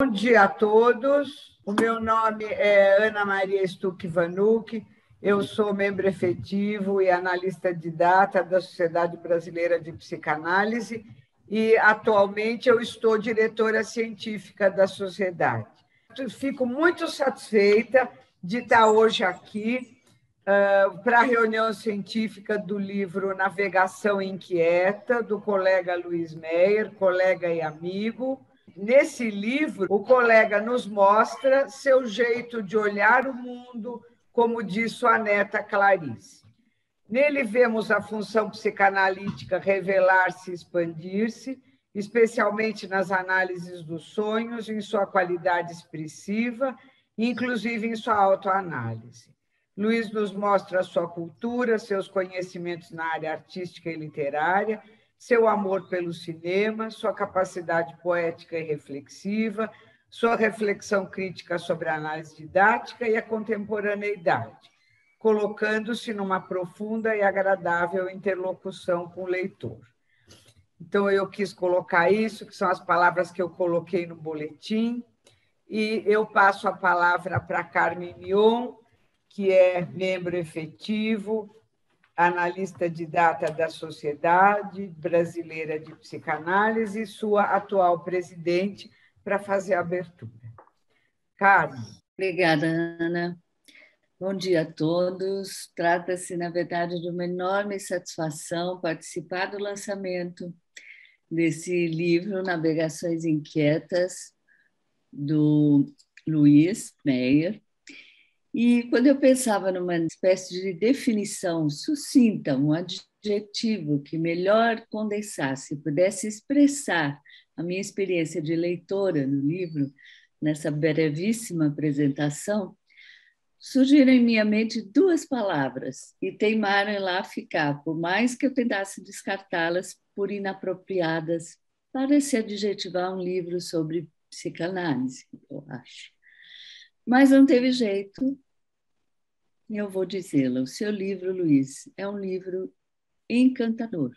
Bom dia a todos. O meu nome é Ana Maria Stuck-Vanucci. Eu sou membro efetivo e analista de data da Sociedade Brasileira de Psicanálise e, atualmente, eu estou diretora científica da sociedade. Fico muito satisfeita de estar hoje aqui para a reunião científica do livro Navegação Inquieta, do colega Luiz Meyer, colega e amigo. Nesse livro, o colega nos mostra seu jeito de olhar o mundo, como diz sua neta Clarice. Nele vemos a função psicanalítica revelar-se e expandir-se, especialmente nas análises dos sonhos, em sua qualidade expressiva, inclusive em sua autoanálise. Luiz nos mostra a sua cultura, seus conhecimentos na área artística e literária, seu amor pelo cinema, sua capacidade poética e reflexiva, sua reflexão crítica sobre a análise didática e a contemporaneidade, colocando-se numa profunda e agradável interlocução com o leitor. Então, eu quis colocar isso, que são as palavras que eu coloquei no boletim, e eu passo a palavra para Carmen Mion, que é membro efetivo, analista de data da Sociedade Brasileira de Psicanálise, e sua atual presidente, para fazer a abertura. Carmen. Obrigada, Ana. Bom dia a todos. Trata-se, na verdade, de uma enorme satisfação participar do lançamento desse livro, Navegações Inquietas, do Luiz Meyer. E quando eu pensava numa espécie de definição sucinta, um adjetivo que melhor condensasse, pudesse expressar a minha experiência de leitora no livro, nessa brevíssima apresentação, surgiram em minha mente duas palavras e teimaram em lá ficar, por mais que eu tentasse descartá-las por inapropriadas para se adjetivar um livro sobre psicanálise, eu acho. Mas não teve jeito, e eu vou dizê-lo. O seu livro, Luiz, é um livro encantador.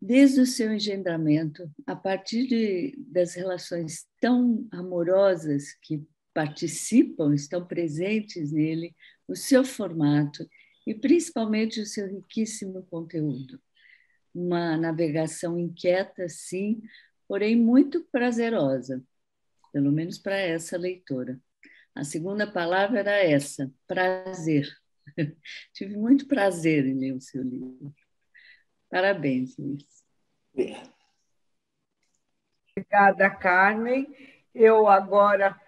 Desde o seu engendramento, a partir das relações tão amorosas que participam, estão presentes nele, o seu formato e principalmente o seu riquíssimo conteúdo. Uma navegação inquieta, sim, porém muito prazerosa, pelo menos para essa leitora. A segunda palavra era essa, prazer. Tive muito prazer em ler o seu livro. Parabéns, Luiz. Obrigada, Carmen. Eu agora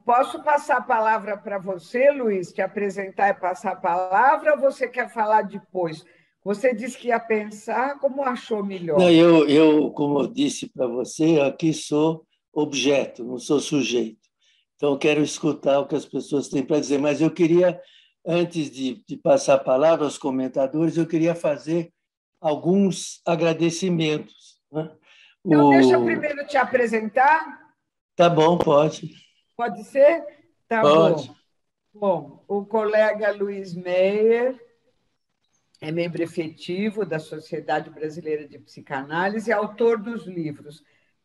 posso passar a palavra para você, Luiz, te apresentar e passar a palavra, ou você quer falar depois? Você disse que ia pensar, como achou melhor? Não, eu, como eu disse para você, aqui sou objeto, não sou sujeito. Então, eu quero escutar o que as pessoas têm para dizer, mas eu queria, antes de passar a palavra aos comentadores, eu queria fazer alguns agradecimentos. Né? Então, deixa eu primeiro te apresentar. Tá bom, pode. Pode ser? Tá pode. Bom. Bom, o colega Luiz Meyer é membro efetivo da Sociedade Brasileira de Psicanálise e autor dos livros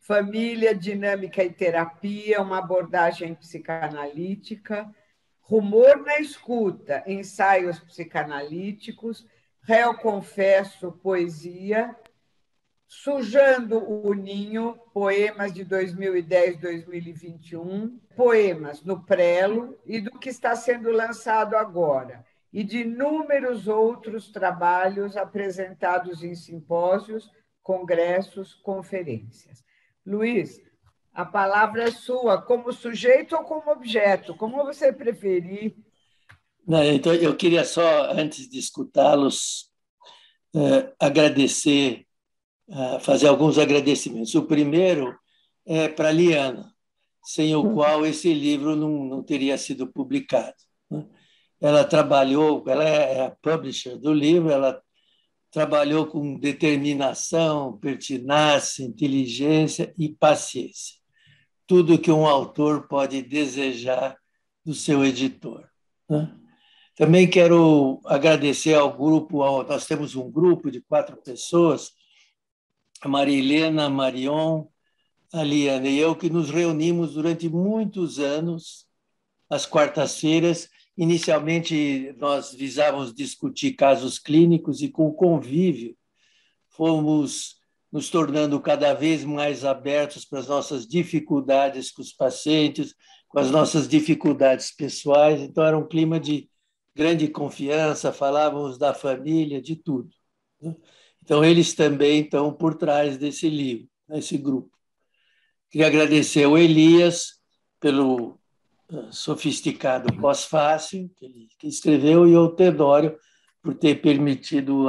Família, Dinâmica e Terapia, uma abordagem psicanalítica, Rumor na Escuta, ensaios psicanalíticos, Réu Confesso, poesia, Sujando o Ninho, poemas de 2010-2021, poemas no Prelo e do que está sendo lançado agora, e de inúmeros outros trabalhos apresentados em simpósios, congressos, conferências. Luiz, a palavra é sua, como sujeito ou como objeto, como você preferir. Não, então, eu queria só, antes de escutá-los, agradecer, fazer alguns agradecimentos. O primeiro é para a Liana, sem o qual esse livro não teria sido publicado. Ela trabalhou, ela é a publisher do livro, ela trabalhou com determinação, pertinácia, inteligência e paciência. Tudo que um autor pode desejar do seu editor. Também quero agradecer ao grupo, nós temos um grupo de 4 pessoas, a Maria Helena, a Marion, a Liana e eu, que nos reunimos durante muitos anos, às quartas-feiras. Inicialmente, nós visávamos discutir casos clínicos e, com o convívio, fomos nos tornando cada vez mais abertos para as nossas dificuldades com os pacientes, com as nossas dificuldades pessoais. Então, era um clima de grande confiança, falávamos da família, de tudo. Então, eles também estão por trás desse livro, desse grupo. Queria agradecer ao Elias pelo sofisticado pós-fácil que escreveu, e ao Teodoro por ter permitido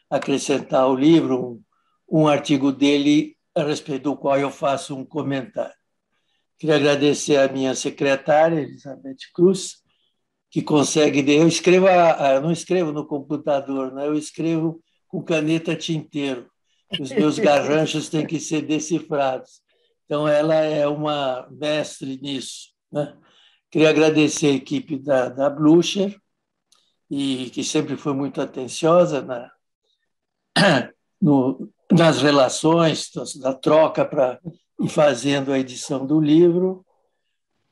acrescentar ao livro um artigo dele a respeito do qual eu faço um comentário. Queria agradecer à minha secretária, Elizabeth Cruz, que consegue... Eu não escrevo no computador, né? Eu escrevo com caneta tinteiro. Os meus garranchos têm que ser decifrados. Então, ela é uma mestre nisso, né? Queria agradecer a equipe da Blucher, e que sempre foi muito atenciosa nas relações, da troca para ir fazendo a edição do livro.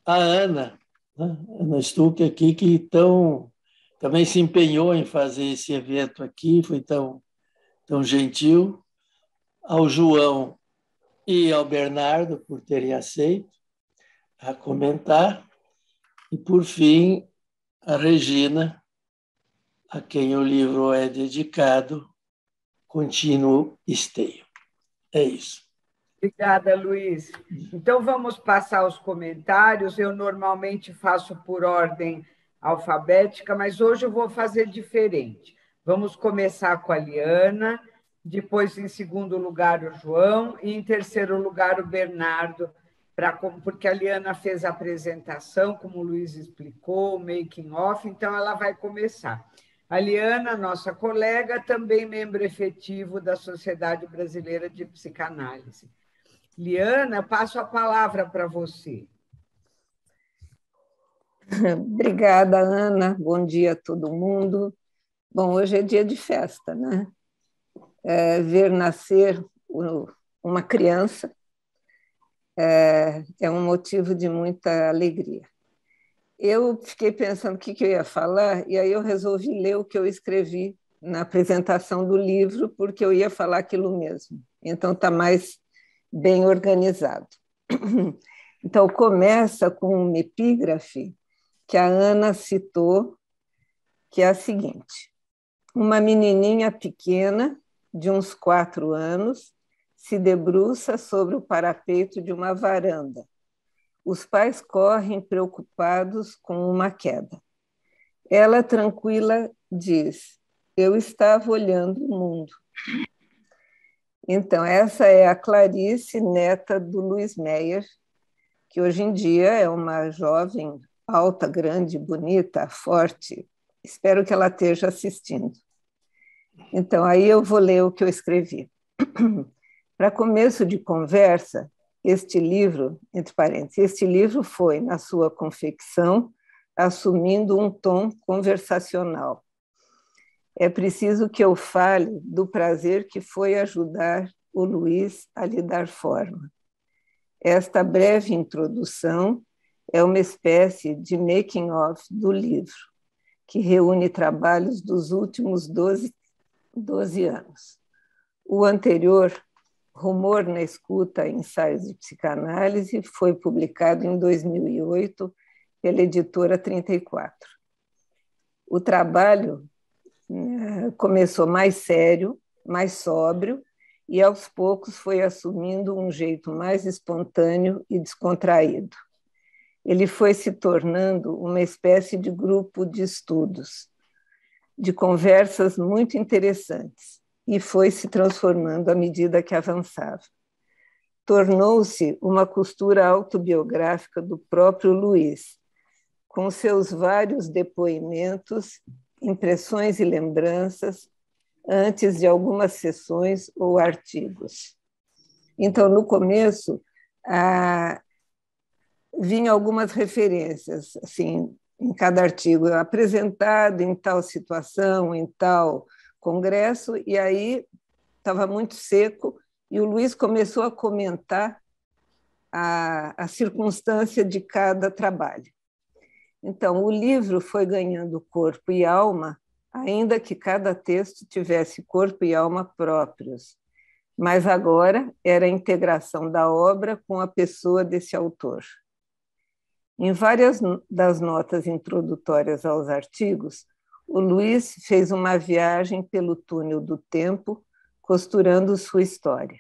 A Ana, né? Ana Stuck aqui, que também se empenhou em fazer esse evento aqui, foi tão gentil. Ao João e ao Bernardo por terem aceito a comentar. E, por fim, a Regina, a quem o livro é dedicado, Contínuo Esteio. É isso. Obrigada, Luiz. Então, vamos passar os comentários. Eu normalmente faço por ordem alfabética, mas hoje eu vou fazer diferente. Vamos começar com a Liana, depois, em segundo lugar, o João, e em terceiro lugar, o Bernardo, porque a Liana fez a apresentação, como o Luiz explicou, o making of, então ela vai começar. A Liana, nossa colega, também membro efetivo da Sociedade Brasileira de Psicanálise. Liana, passo a palavra para você. Obrigada, Ana. Bom dia a todo mundo. Bom, hoje é dia de festa, né? Ver nascer uma criança é um motivo de muita alegria. Eu fiquei pensando o que eu ia falar, e aí eu resolvi ler o que eu escrevi na apresentação do livro, porque eu ia falar aquilo mesmo. Então, está mais bem organizado. Então, começa com uma epígrafe que a Ana citou, que é a seguinte: uma menininha pequena, de uns 4 anos, se debruça sobre o parapeito de uma varanda. Os pais correm preocupados com uma queda. Ela, tranquila, diz: eu estava olhando o mundo. Então, essa é a Clarice, neta do Luiz Meyer, que hoje em dia é uma jovem alta, grande, bonita, forte. Espero que ela esteja assistindo. Então, aí eu vou ler o que eu escrevi. Para começo de conversa, este livro, entre parênteses, este livro foi, na sua confecção, assumindo um tom conversacional. É preciso que eu fale do prazer que foi ajudar o Luiz a lhe dar forma. Esta breve introdução é uma espécie de making-of do livro, que reúne trabalhos dos últimos 12 anos. O anterior, Rumor na Escuta, Ensaios de Psicanálise, foi publicado em 2008 pela editora 34. O trabalho começou mais sério, mais sóbrio, e aos poucos foi assumindo um jeito mais espontâneo e descontraído. Ele foi se tornando uma espécie de grupo de estudos, de conversas muito interessantes, e foi se transformando à medida que avançava. Tornou-se uma costura autobiográfica do próprio Luiz, com seus vários depoimentos, impressões e lembranças, antes de algumas sessões ou artigos. Então, no começo, vinham algumas referências, assim, em cada artigo, apresentado em tal situação, em tal congresso, e aí estava muito seco, e o Luiz começou a comentar a circunstância de cada trabalho. Então, o livro foi ganhando corpo e alma, ainda que cada texto tivesse corpo e alma próprios, mas agora era a integração da obra com a pessoa desse autor. Em várias das notas introdutórias aos artigos, o Luiz fez uma viagem pelo túnel do tempo, costurando sua história.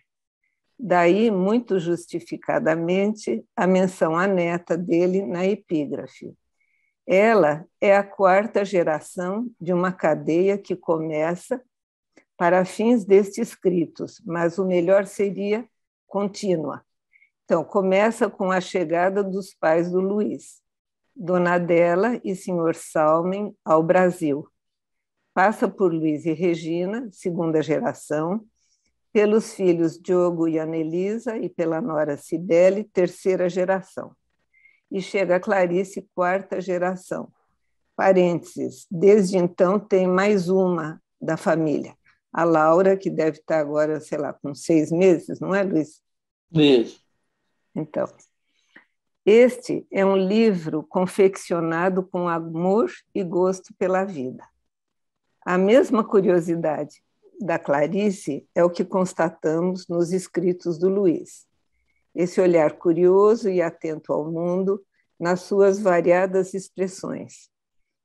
Daí, muito justificadamente, a menção à neta dele na epígrafe. Ela é a quarta geração de uma cadeia que começa para fins destes escritos, mas o melhor seria contínua. Então, começa com a chegada dos pais do Luiz, Dona Adela e Sr. Salmen, ao Brasil. Passa por Luiz e Regina, segunda geração, pelos filhos Diogo e Anelisa e pela nora Cibele, terceira geração. E chega a Clarice, quarta geração. Parênteses, desde então tem mais uma da família, a Laura, que deve estar agora, sei lá, com 6 meses, não é, Luiz? Mesmo. Então, este é um livro confeccionado com amor e gosto pela vida. A mesma curiosidade da Clarice é o que constatamos nos escritos do Luiz. Esse olhar curioso e atento ao mundo nas suas variadas expressões,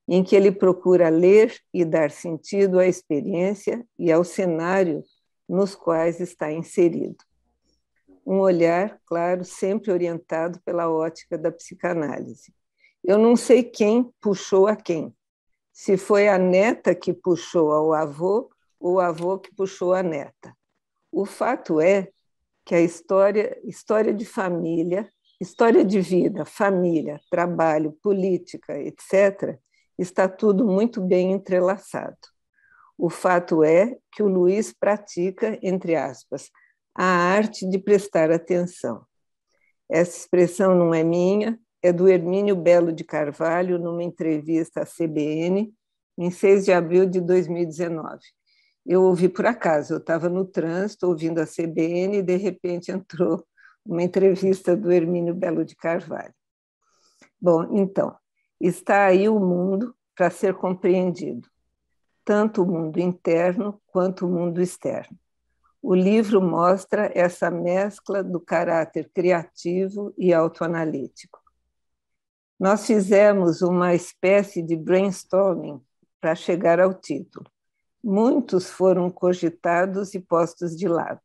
em que ele procura ler e dar sentido à experiência e ao cenário nos quais está inserido. Um olhar, claro, sempre orientado pela ótica da psicanálise. Eu não sei quem puxou a quem, se foi a neta que puxou ao avô ou o avô que puxou a neta. O fato é que a história de família, história de vida, família, trabalho, política, etc., está tudo muito bem entrelaçado. O fato é que o Luiz pratica, entre aspas, a arte de prestar atenção. Essa expressão não é minha, é do Hermínio Belo de Carvalho, numa entrevista à CBN, em 6 de abril de 2019. Eu ouvi por acaso, eu estava no trânsito ouvindo a CBN e de repente entrou uma entrevista do Hermínio Belo de Carvalho. Bom, então, está aí o mundo para ser compreendido, tanto o mundo interno quanto o mundo externo. O livro mostra essa mescla do caráter criativo e autoanalítico. Nós fizemos uma espécie de brainstorming para chegar ao título. Muitos foram cogitados e postos de lado.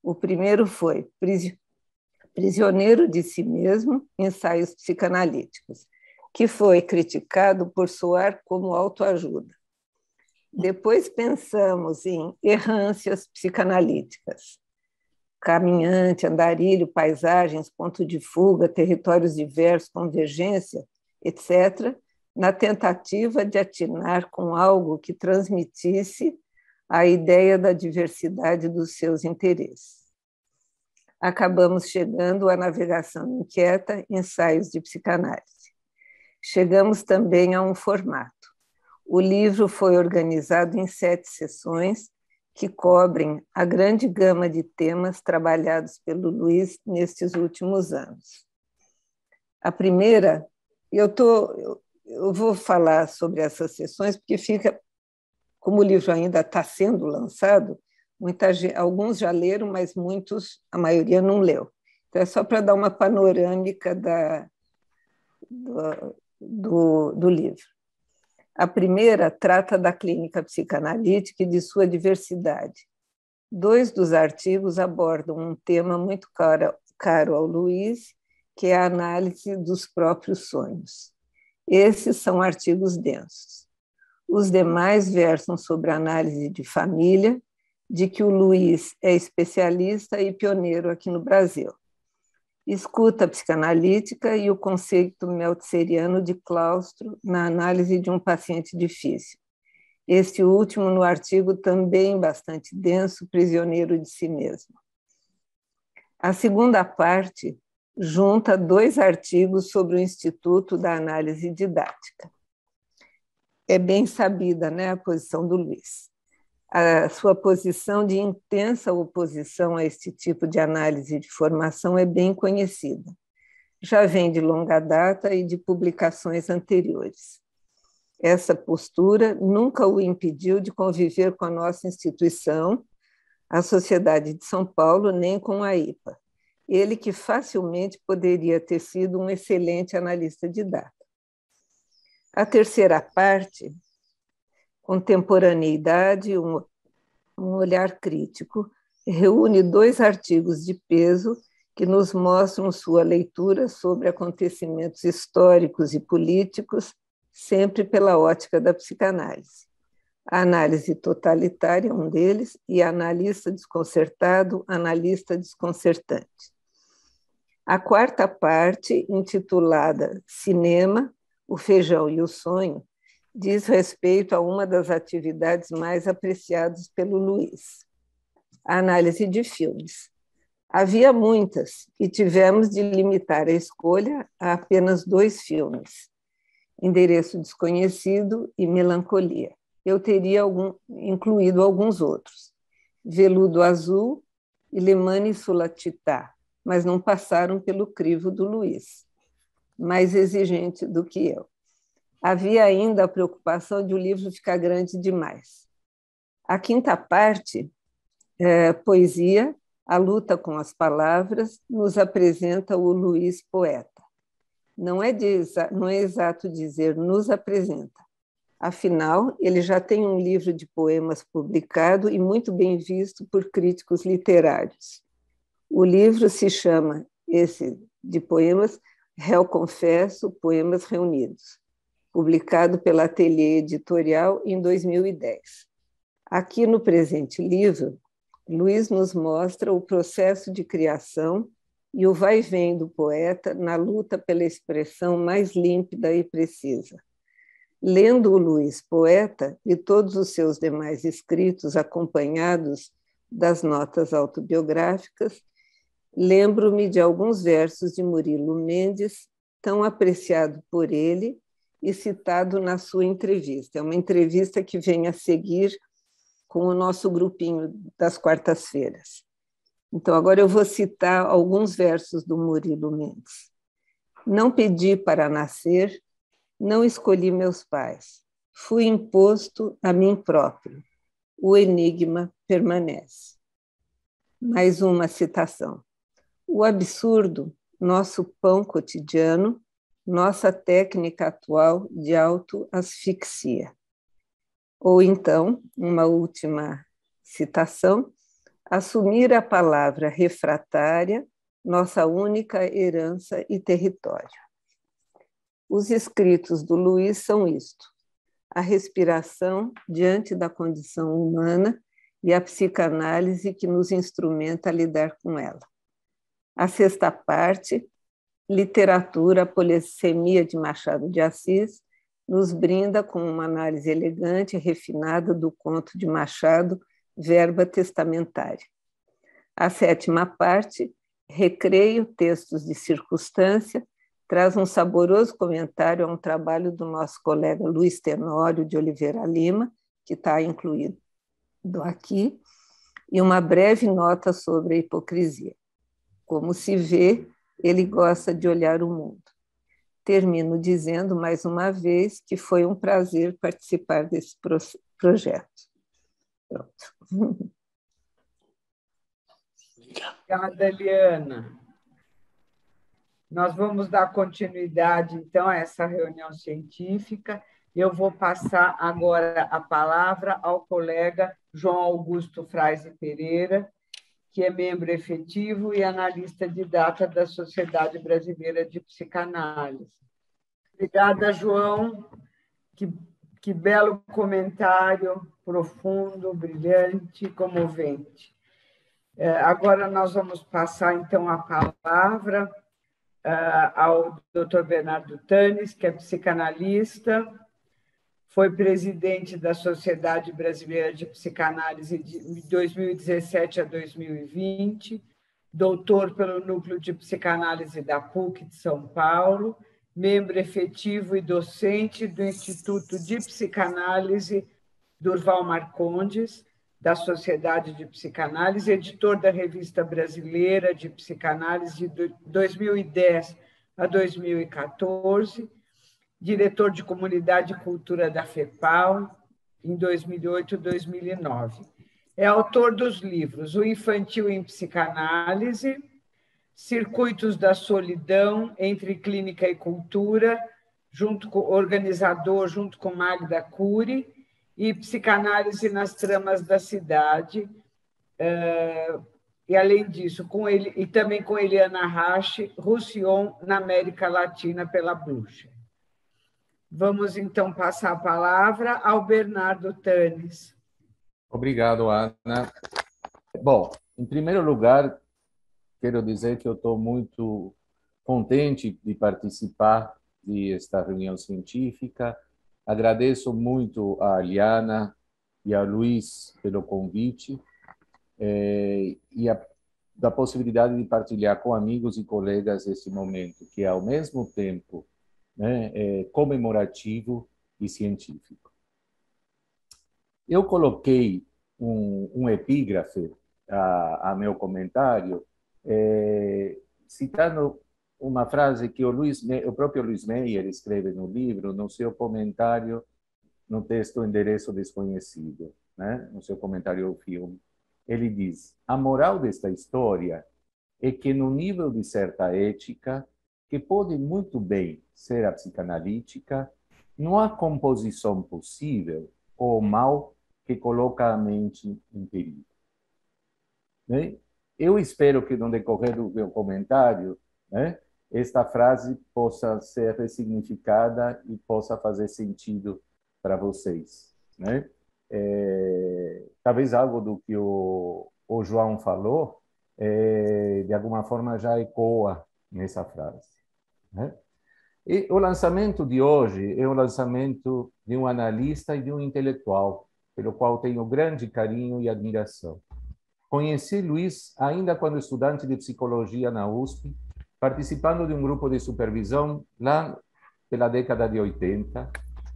O primeiro foi Prisioneiro de Si Mesmo, Ensaios Psicanalíticos, que foi criticado por soar como autoajuda. Depois pensamos em Errâncias Psicanalíticas, Caminhante, Andarilho, Paisagens, Ponto de Fuga, Territórios Diversos, Convergência, etc., na tentativa de atinar com algo que transmitisse a ideia da diversidade dos seus interesses. Acabamos chegando à Navegação Inquieta, Ensaios de Psicanálise. Chegamos também a um formato. O livro foi organizado em 7 sessões que cobrem a grande gama de temas trabalhados pelo Luiz nestes últimos anos. A primeira, eu vou falar sobre essas sessões porque fica, como o livro ainda está sendo lançado, alguns já leram, mas muitos, a maioria não leu. Então é só para dar uma panorâmica do livro. A primeira trata da clínica psicanalítica e de sua diversidade. 2 dos artigos abordam um tema muito caro ao Luiz, que é a análise dos próprios sonhos. Esses são artigos densos. Os demais versam sobre a análise de família, de que o Luiz é especialista e pioneiro aqui no Brasil. Escuta psicanalítica e o conceito meltzeriano de claustro na análise de um paciente difícil. Este último no artigo também bastante denso, Prisioneiro de Si Mesmo. A segunda parte junta 2 artigos sobre o Instituto da Análise Didática. É bem sabida, né, a posição do Luiz. A sua posição de intensa oposição a este tipo de análise de formação é bem conhecida. Já vem de longa data e de publicações anteriores. Essa postura nunca o impediu de conviver com a nossa instituição, a Sociedade de São Paulo, nem com a IPA. Ele que facilmente poderia ter sido um excelente analista de data. A terceira parte, contemporaneidade, um olhar crítico, reúne 2 artigos de peso que nos mostram sua leitura sobre acontecimentos históricos e políticos, sempre pela ótica da psicanálise. A análise totalitária, um deles, e analista desconcertado, analista desconcertante. A quarta parte, intitulada Cinema, o Feijão e o Sonho, diz respeito a uma das atividades mais apreciadas pelo Luiz, a análise de filmes. Havia muitas e tivemos de limitar a escolha a apenas 2 filmes, Endereço Desconhecido e Melancolia. Eu teria incluído alguns outros, Veludo Azul e Lemani Sulatitá, mas não passaram pelo crivo do Luiz, mais exigente do que eu. Havia ainda a preocupação de o livro ficar grande demais. A quinta parte, poesia, a luta com as palavras, nos apresenta o Luiz poeta. Não é exato dizer nos apresenta. Afinal, ele já tem um livro de poemas publicado e muito bem visto por críticos literários. O livro se chama, esse de poemas, Réu Confesso, Poemas Reunidos, publicado pela Ateliê Editorial em 2010. Aqui no presente livro, Luiz nos mostra o processo de criação e o vai-vem do poeta na luta pela expressão mais límpida e precisa. Lendo o Luiz poeta e todos os seus demais escritos acompanhados das notas autobiográficas, lembro-me de alguns versos de Murilo Mendes, tão apreciado por ele e citado na sua entrevista. É uma entrevista que vem a seguir com o nosso grupinho das quartas-feiras. Então, agora eu vou citar alguns versos do Murilo Mendes. Não pedi para nascer, não escolhi meus pais. Fui imposto a mim próprio. O enigma permanece. Mais uma citação. O absurdo, nosso pão cotidiano, nossa técnica atual de autoasfixia. Ou então, uma última citação, assumir a palavra refratária, nossa única herança e território. Os escritos do Luiz são isto: a respiração diante da condição humana e a psicanálise que nos instrumenta a lidar com ela. A sexta parte, literatura, a polissemia de Machado de Assis, nos brinda com uma análise elegante e refinada do conto de Machado, Verba Testamentária. A sétima parte, recreio, textos de circunstância, traz um saboroso comentário a um trabalho do nosso colega Luiz Tenório de Oliveira Lima, que está incluído aqui, e uma breve nota sobre a hipocrisia. Como se vê, ele gosta de olhar o mundo. Termino dizendo mais uma vez que foi um prazer participar desse projeto. Pronto. Obrigada, Eliana. Nós vamos dar continuidade, então, a essa reunião científica. Eu vou passar agora a palavra ao colega João Augusto Freise Pereira, que é membro efetivo e analista de data da Sociedade Brasileira de Psicanálise. Obrigada, João. Que belo comentário, profundo, brilhante, comovente. Agora nós vamos passar, então, a palavra ao Dr. Bernardo Tanes, que é psicanalista, foi presidente da Sociedade Brasileira de Psicanálise de 2017 a 2020, doutor pelo Núcleo de Psicanálise da PUC de São Paulo, membro efetivo e docente do Instituto de Psicanálise Durval Marcondes, da Sociedade de Psicanálise, editor da Revista Brasileira de Psicanálise de 2010 a 2014, diretor de Comunidade e Cultura da FEPAL, em 2008 e 2009. É autor dos livros O Infantil em Psicanálise, Circuitos da Solidão entre Clínica e Cultura, organizador junto com Magda Cury, e Psicanálise nas Tramas da Cidade, e além disso, e também com Eliana Rache, Roussillon na América Latina pela Bruxa. Vamos, então, passar a palavra ao Bernardo Tanes. Obrigado, Ana. Bom, em primeiro lugar, quero dizer que eu estou muito contente de participar desta reunião científica. Agradeço muito a Eliana e a Luiz pelo convite e da possibilidade de partilhar com amigos e colegas esse momento, que é, ao mesmo tempo, comemorativo e científico. Eu coloquei um epígrafe a meu comentário, citando uma frase que o próprio Luiz Meyer escreve no livro, no seu comentário, no texto Endereço Desconhecido, no seu comentário ao filme. Ele diz: a moral desta história é que, no nível de certa ética, que pode muito bem ser a psicanalítica, não há composição possível ou mal que coloca a mente em perigo. Eu espero que, no decorrer do meu comentário, esta frase possa ser ressignificada e possa fazer sentido para vocês. Talvez algo do que o João falou, de alguma forma, já ecoa nessa frase. E o lançamento de hoje é o lançamento de um analista e de um intelectual, pelo qual tenho grande carinho e admiração. Conheci Luiz ainda quando estudante de psicologia na USP, participando de um grupo de supervisão lá pela década de 80.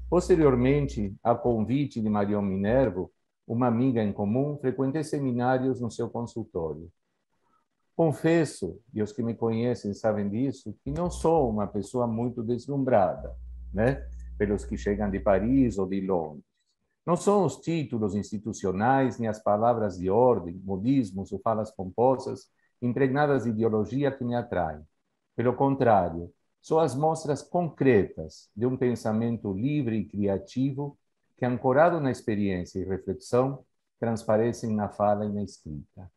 Posteriormente, a convite de Marion Minervo, uma amiga em comum, frequentei seminários no seu consultório. Confesso, e os que me conhecem sabem disso, que não sou uma pessoa muito deslumbrada, pelos que chegam de Paris ou de Londres. Não são os títulos institucionais, nem as palavras de ordem, modismos ou falas pomposas, impregnadas de ideologia que me atraem. Pelo contrário, são as mostras concretas de um pensamento livre e criativo que, ancorado na experiência e reflexão, transparecem na fala e na escrita.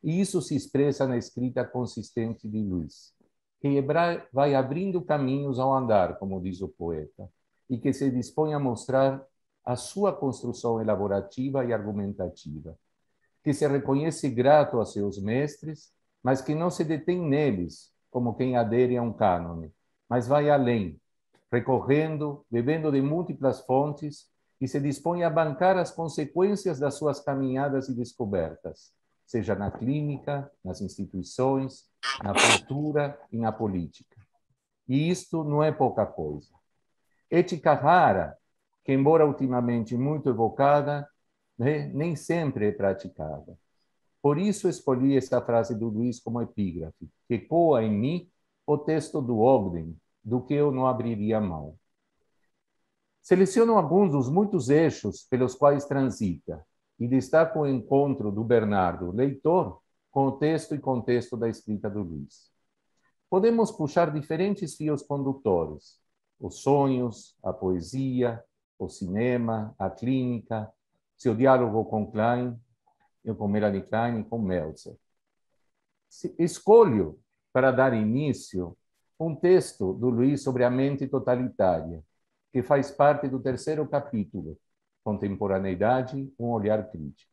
E isso se expressa na escrita consistente de Luiz, que vai abrindo caminhos ao andar, como diz o poeta, e que se dispõe a mostrar a sua construção elaborativa e argumentativa, que se reconhece grato a seus mestres, mas que não se detém neles, como quem adere a um cânone, mas vai além, recorrendo, bebendo de múltiplas fontes, e se dispõe a bancar as consequências das suas caminhadas e descobertas, seja na clínica, nas instituições, na cultura e na política. E isto não é pouca coisa. Ética rara, que, embora ultimamente muito evocada, nem sempre é praticada. Por isso escolhi esta frase do Luiz como epígrafe, que ecoa em mim o texto do Ogden, do que eu não abriria mão. Seleciono alguns dos muitos eixos pelos quais transita e destaco o encontro do Bernardo, leitor, com o texto e contexto da escrita do Luiz. Podemos puxar diferentes fios condutores: os sonhos, a poesia, o cinema, a clínica, seu diálogo com Klein, com Melanie Klein e com Meltzer. Escolho, para dar início, um texto do Luiz sobre a mente totalitária, que faz parte do terceiro capítulo, Contemporaneidade, um olhar crítico.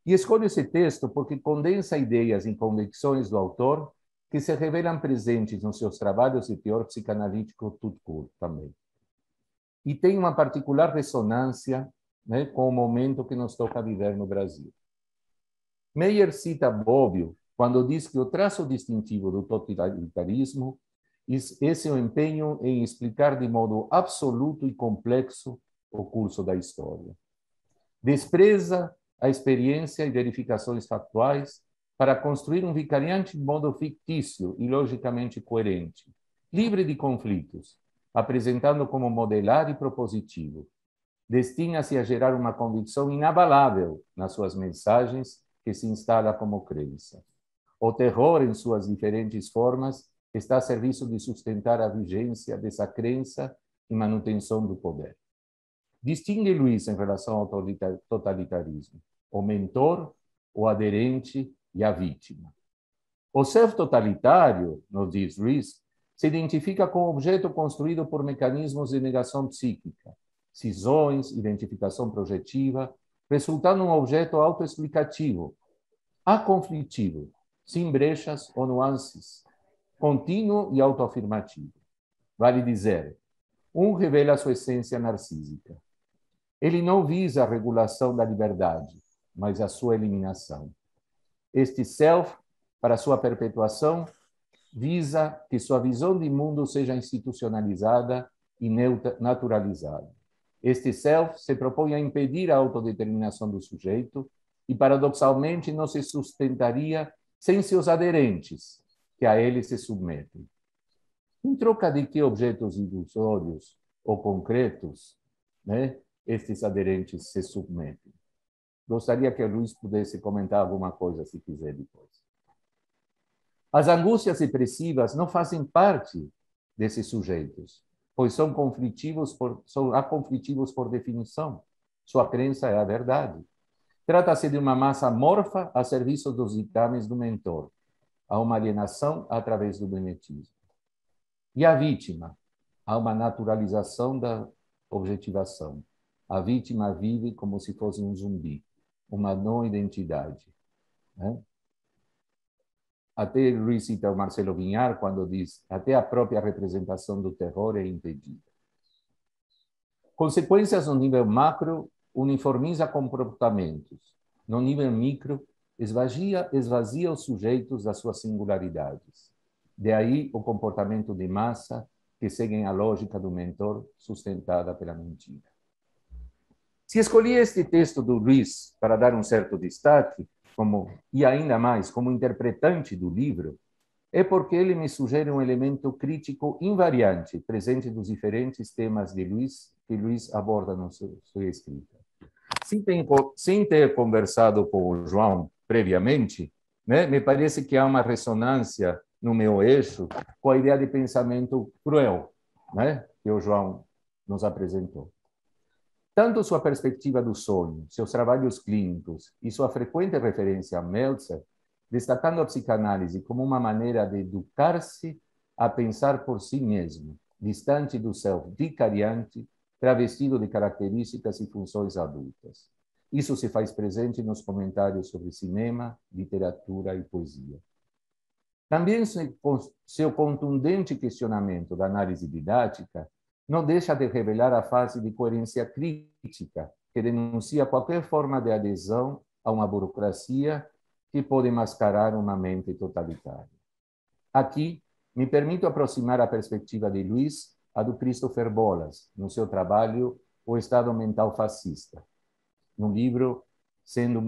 E escolho esse texto porque condensa ideias e convicções do autor que se revelam presentes nos seus trabalhos de teor psicanalítico tout court também. E tem uma particular ressonância com o momento que nos toca viver no Brasil. Meyer cita Bobbio quando diz que o traço distintivo do totalitarismo é seu empenho em explicar de modo absoluto e complexo o curso da história. Despreza a experiência e verificações factuais para construir um vicariante de modo fictício e logicamente coerente, livre de conflitos, apresentando como modelar e propositivo. Destina-se a gerar uma convicção inabalável nas suas mensagens, que se instala como crença. O terror, em suas diferentes formas, está a serviço de sustentar a vigência dessa crença e manutenção do poder. Distingue Luiz em relação ao totalitarismo: o mentor, o aderente e a vítima. O self totalitário, nos diz Luiz, se identifica com o objeto construído por mecanismos de negação psíquica, cisões, identificação projetiva, resultando um objeto autoexplicativo, aconflitivo, sem brechas ou nuances, contínuo e autoafirmativo. Vale dizer, revela sua essência narcísica. Ele não visa a regulação da liberdade, mas a sua eliminação. Este self, para sua perpetuação, visa que sua visão de mundo seja institucionalizada e naturalizada. Este self se propõe a impedir a autodeterminação do sujeito e, paradoxalmente, não se sustentaria sem seus aderentes, que a ele se submetem. Em troca de que objetos ilusórios ou concretos, estes aderentes se submetem? Gostaria que o Luiz pudesse comentar alguma coisa, se quiser, depois. As angústias depressivas não fazem parte desses sujeitos, pois são conflitivos por definição. Sua crença é a verdade. Trata-se de uma massa amorfa a serviço dos ditames do mentor, a uma alienação através do mimetismo. E a vítima? Há uma naturalização da objetivação. A vítima vive como se fosse um zumbi, uma não-identidade. Até Luiz cita o Marcelo Vinhar quando diz: até a própria representação do terror é impedida. Consequências no nível macro uniformiza comportamentos. No nível micro, esvazia os sujeitos das suas singularidades. De aí o comportamento de massa que segue a lógica do mentor sustentada pela mentira. Se escolhi este texto do Luiz para dar um certo destaque, e ainda mais como interpretante do livro, é porque ele me sugere um elemento crítico invariante, presente nos diferentes temas de Luiz, que Luiz aborda na sua escrita. Sem ter conversado com o João previamente, me parece que há uma ressonância no meu eixo com a ideia de pensamento cruel, que o João nos apresentou. Tanto sua perspectiva do sonho, seus trabalhos clínicos e sua frequente referência a Meltzer, destacando a psicanálise como uma maneira de educar-se a pensar por si mesmo, distante do self vicariante, travestido de características e funções adultas. Isso se faz presente nos comentários sobre cinema, literatura e poesia. Também seu contundente questionamento da análise didática não deixa de revelar a fase de coerência crítica, que denuncia qualquer forma de adesão a uma burocracia que pode mascarar uma mente totalitária. Aqui, me permito aproximar a perspectiva de Luiz a do Christopher Bolas, no seu trabalho O Estado Mental Fascista, no livro Sendo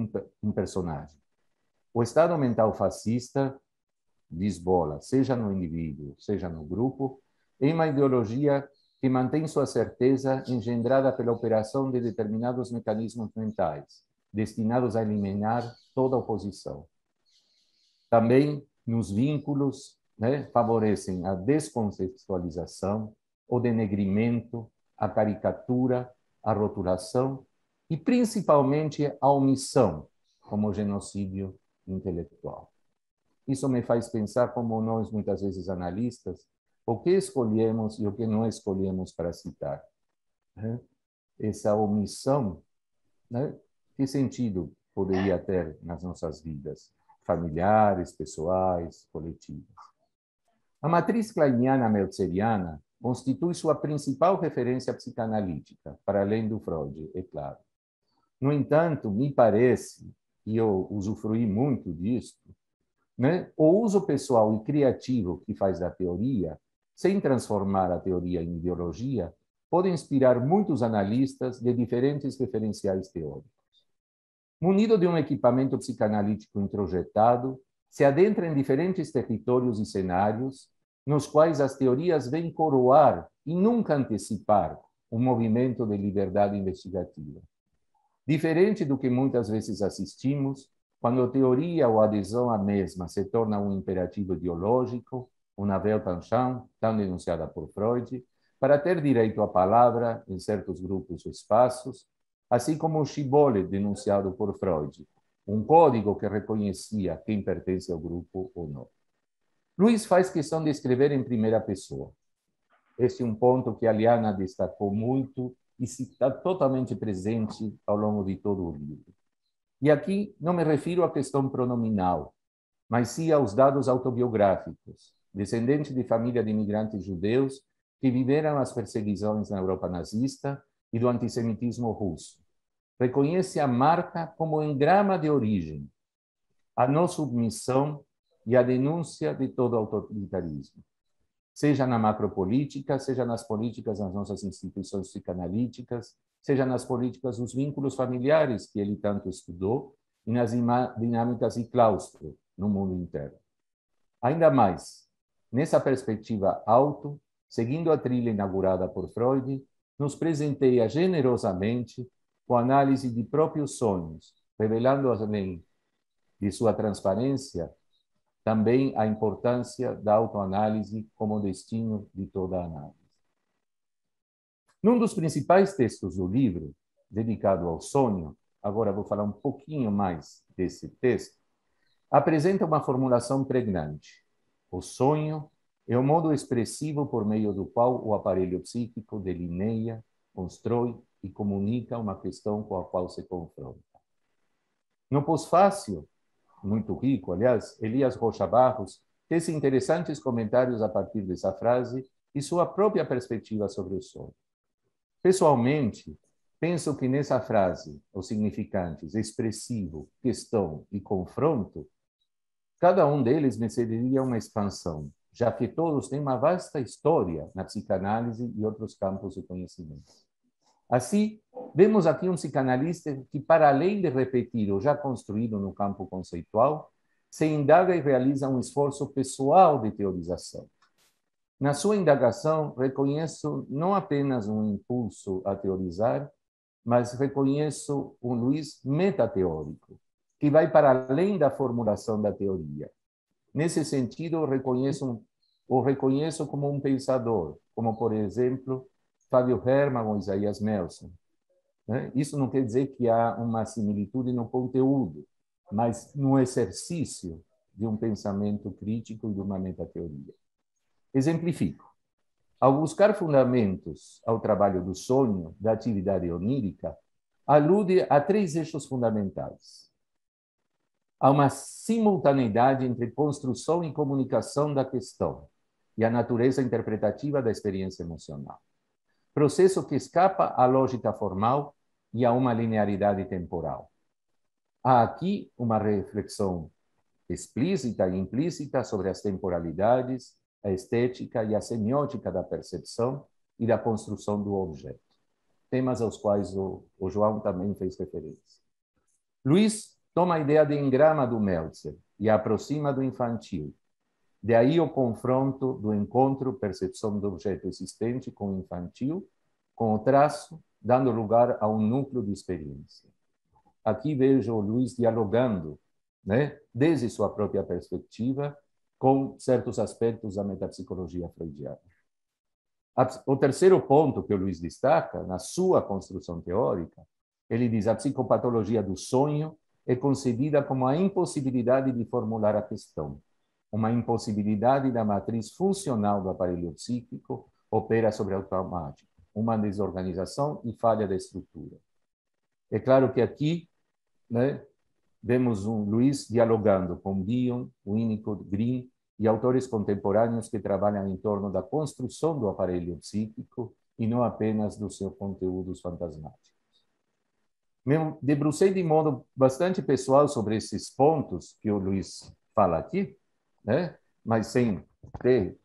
um Personagem. O estado mental fascista, diz Bolas, seja no indivíduo, seja no grupo, é uma ideologia que mantém sua certeza engendrada pela operação de determinados mecanismos mentais, destinados a eliminar toda oposição. Também, nos vínculos, favorecem a descontextualização, o denegrimento, a caricatura, a rotulação e, principalmente, a omissão, como genocídio intelectual. Isso me faz pensar como nós, muitas vezes, analistas, o que escolhemos e o que não escolhemos para citar. Essa omissão, que sentido poderia ter nas nossas vidas familiares, pessoais, coletivas? A matriz kleiniana meltzeriana constitui sua principal referência psicanalítica, para além do Freud, é claro. No entanto, me parece, e eu usufruí muito disso, o uso pessoal e criativo que faz da teoria, sem transformar a teoria em ideologia, pode inspirar muitos analistas de diferentes referenciais teóricos. munido de um equipamento psicanalítico introjetado, se adentra em diferentes territórios e cenários, nos quais as teorias vêm coroar e nunca antecipar um movimento de liberdade investigativa. Diferente do que muitas vezes assistimos, quando a teoria ou a adesão à mesma se torna um imperativo ideológico, uma Weltanschauung, tão denunciada por Freud, para ter direito à palavra em certos grupos ou espaços, assim como o shibboleth denunciado por Freud, um código que reconhecia quem pertence ao grupo ou não. Luiz faz questão de escrever em primeira pessoa. Este é um ponto que a Liana destacou muito e está totalmente presente ao longo de todo o livro. E aqui não me refiro à questão pronominal, mas sim aos dados autobiográficos, descendente de família de imigrantes judeus que viveram as perseguições na Europa nazista e do antissemitismo russo. Reconhece a marca como engrama de origem, a não submissão e a denúncia de todo autoritarismo. Seja na macropolítica, seja nas políticas das nossas instituições psicanalíticas, seja nas políticas dos vínculos familiares que ele tanto estudou e nas dinâmicas de claustro no mundo interno. Ainda mais, nessa perspectiva auto, seguindo a trilha inaugurada por Freud, nos presenteia generosamente com análise de próprios sonhos, revelando além de sua transparência também a importância da autoanálise como destino de toda a análise. Num dos principais textos do livro, dedicado ao sonho, agora vou falar um pouquinho mais desse texto, apresenta uma formulação pregnante. O sonho é o modo expressivo por meio do qual o aparelho psíquico delineia, constrói e comunica uma questão com a qual se confronta. No pós-fácil, muito rico, aliás, Elias Rocha Barros tece interessantes comentários a partir dessa frase e sua própria perspectiva sobre o sonho. Pessoalmente, penso que nessa frase, os significantes expressivo, questão e confronto, cada um deles mereceria uma expansão, já que todos têm uma vasta história na psicanálise e outros campos de conhecimento. Assim, vemos aqui um psicanalista que, para além de repetir o já construído no campo conceitual, se indaga e realiza um esforço pessoal de teorização. Na sua indagação, reconheço não apenas um impulso a teorizar, mas reconheço um Luiz metateórico, que vai para além da formulação da teoria. Nesse sentido, o reconheço como um pensador, como, por exemplo, Fábio Hermann ou Isaías Melson. Isso não quer dizer que há uma similitude no conteúdo, mas no exercício de um pensamento crítico e de uma metateoria. Exemplifico. Ao buscar fundamentos ao trabalho do sonho, da atividade onírica, alude a 3 eixos fundamentais. Há uma simultaneidade entre construção e comunicação da questão e a natureza interpretativa da experiência emocional. Processo que escapa à lógica formal e a uma linearidade temporal. Há aqui uma reflexão explícita e implícita sobre as temporalidades, a estética e a semiótica da percepção e da construção do objeto. Temas aos quais o João também fez referência. Luiz toma a ideia de engrama do Meltzer e a aproxima do infantil. De aí o confronto do encontro, percepção do objeto existente com o infantil, com o traço, dando lugar a um núcleo de experiência. Aqui vejo o Luiz dialogando, desde sua própria perspectiva, com certos aspectos da metapsicologia freudiana. O terceiro ponto que o Luiz destaca, na sua construção teórica, ele diz: a psicopatologia do sonho é concebida como a impossibilidade de formular a questão. Uma impossibilidade da matriz funcional do aparelho psíquico opera sobre o automático, uma desorganização e falha da estrutura. É claro que aqui, vemos um Luiz dialogando com Bion, Winnicott, Green e autores contemporâneos que trabalham em torno da construção do aparelho psíquico e não apenas dos seus conteúdos fantasmáticos. Me debrucei de modo bastante pessoal sobre esses pontos que o Luiz fala aqui, mas sem ter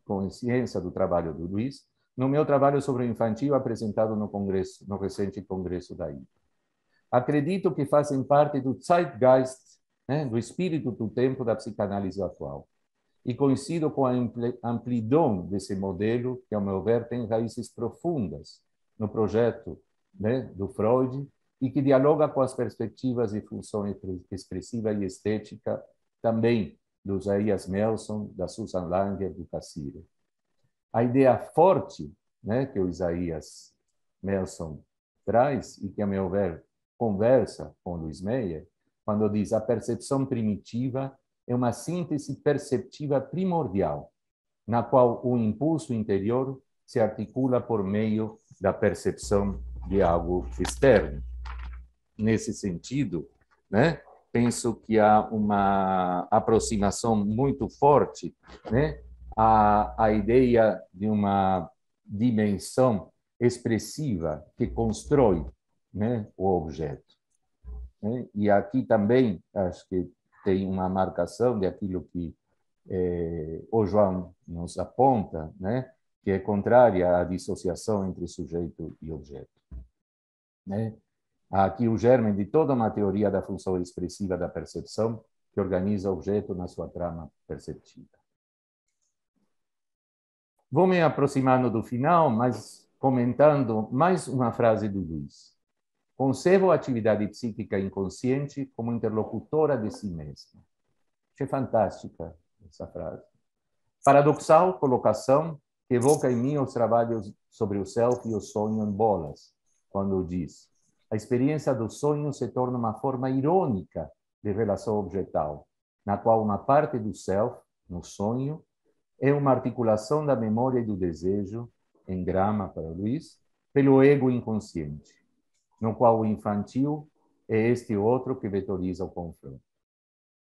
consciência do trabalho do Luiz, no meu trabalho sobre o infantil apresentado no recente Congresso da IPA. acredito que fazem parte do zeitgeist, né, do espírito do tempo da psicanálise atual. E coincido com a amplidão desse modelo, que, ao meu ver, tem raízes profundas no projeto, né, do Freud, e que dialoga com as perspectivas de função expressiva e estética também do Zacharias Melson, da Susan Langer, do Cassirer. A ideia forte, né, que o Zacharias Melson traz, e que, a meu ver, conversa com o Luiz Meyer, quando diz a percepção primitiva é uma síntese perceptiva primordial, na qual o impulso interior se articula por meio da percepção de algo externo. Nesse sentido, né, penso que há uma aproximação muito forte, né, à ideia de uma dimensão expressiva que constrói, né, o objeto. E aqui também acho que tem uma marcação de aquilo que o João nos aponta, né, que é contrária à dissociação entre sujeito e objeto. Né? Há aqui o germe de toda uma teoria da função expressiva da percepção que organiza o objeto na sua trama perceptiva. Vou me aproximando do final, mas comentando mais uma frase do Luiz. Concebo a atividade psíquica inconsciente como interlocutora de si mesma. É fantástica essa frase. Paradoxal colocação que evoca em mim os trabalhos sobre o self e o sonho em bolas, quando diz: a experiência do sonho se torna uma forma irônica de relação objetal, na qual uma parte do self, no sonho, é uma articulação da memória e do desejo, em grama para Luiz, pelo ego inconsciente, no qual o infantil é este outro que vetoriza o confronto.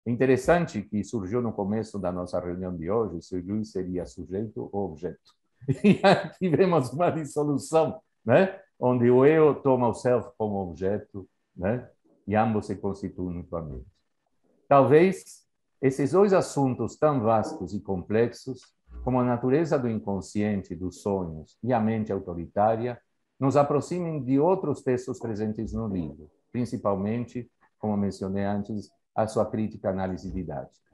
É interessante que surgiu no começo da nossa reunião de hoje se o Luiz seria sujeito ou objeto. E aqui vemos uma dissolução, né? Onde o eu toma o self como objeto, né? E ambos se constituem mutuamente. Talvez esses dois assuntos tão vastos e complexos, como a natureza do inconsciente, dos sonhos e a mente autoritária, nos aproximem de outros textos presentes no livro, principalmente, como mencionei antes, a sua crítica à análise didática.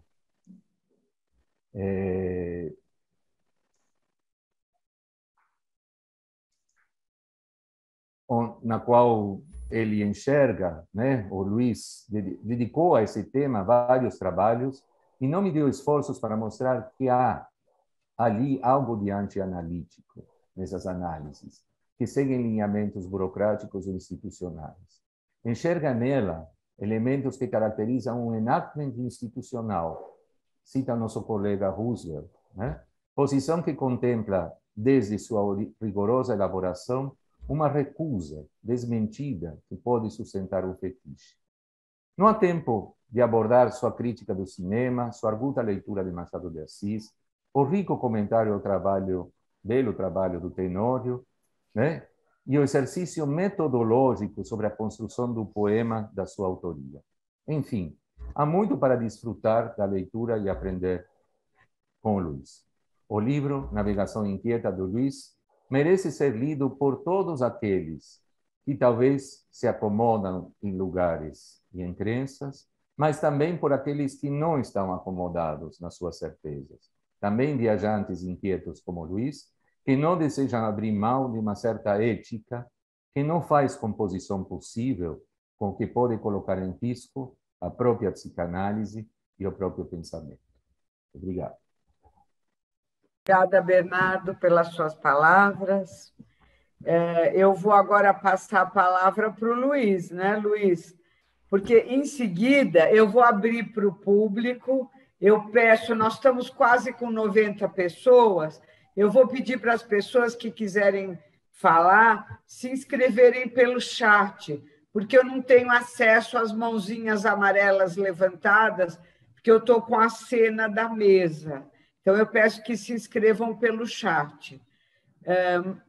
Na qual ele enxerga, né, o Luiz dedicou a esse tema vários trabalhos e não mediu esforços para mostrar que há ali algo de anti-analítico nessas análises, que seguem alinhamentos burocráticos e institucionais. Enxerga nela elementos que caracterizam um enactment institucional, cita nosso colega Roosevelt, né? Posição que contempla, desde sua rigorosa elaboração, uma recusa desmentida que pode sustentar o fetiche. Não há tempo de abordar sua crítica do cinema, sua arguta leitura de Machado de Assis, o rico comentário ao belo trabalho do Tenório, né? E o exercício metodológico sobre a construção do poema da sua autoria. Enfim, há muito para desfrutar da leitura e aprender com o Luiz. O livro Navegação Inquieta do Luiz merece ser lido por todos aqueles que talvez se acomodam em lugares e em crenças, mas também por aqueles que não estão acomodados nas suas certezas. Também viajantes inquietos como Luiz, que não desejam abrir mão de uma certa ética, que não faz composição possível com o que pode colocar em risco a própria psicanálise e o próprio pensamento. Obrigado. Obrigada, Bernardo, pelas suas palavras. Eu vou agora passar a palavra para o Luiz, né, Luiz? Porque, em seguida, eu vou abrir para o público. Eu peço, nós estamos quase com 90 pessoas, eu vou pedir para as pessoas que quiserem falar se inscreverem pelo chat, porque eu não tenho acesso às mãozinhas amarelas levantadas, porque eu estou com a cena da mesa. Então, eu peço que se inscrevam pelo chat.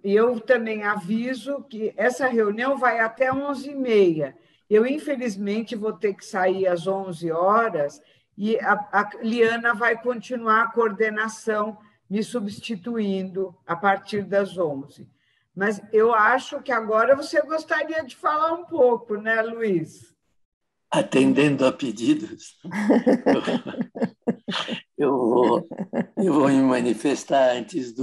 E eu também aviso que essa reunião vai até 11h30. Eu, infelizmente, vou ter que sair às 11 horas e a Liana vai continuar a coordenação, me substituindo a partir das 11. Mas eu acho que agora você gostaria de falar um pouco, né, Luiz? Atendendo a pedidos, eu vou me manifestar antes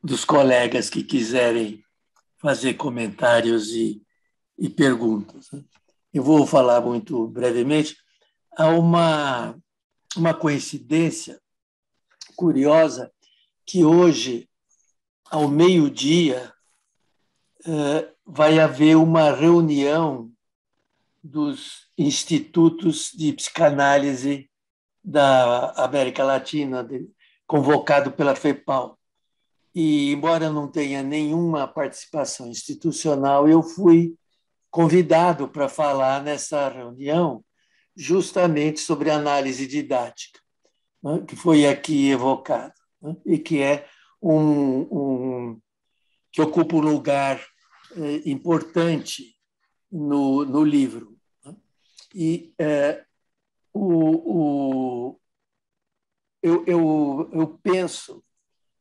dos colegas que quiserem fazer comentários e perguntas. Eu vou falar muito brevemente. Há uma coincidência curiosa que hoje, ao meio-dia, vai haver uma reunião dos institutos de psicanálise da América Latina, convocado pela FEPAL. E, embora não tenha nenhuma participação institucional, eu fui convidado para falar nessa reunião justamente sobre análise didática, né, que foi aqui evocado, né, e que é que ocupa um lugar importante no livro. Né? E eu penso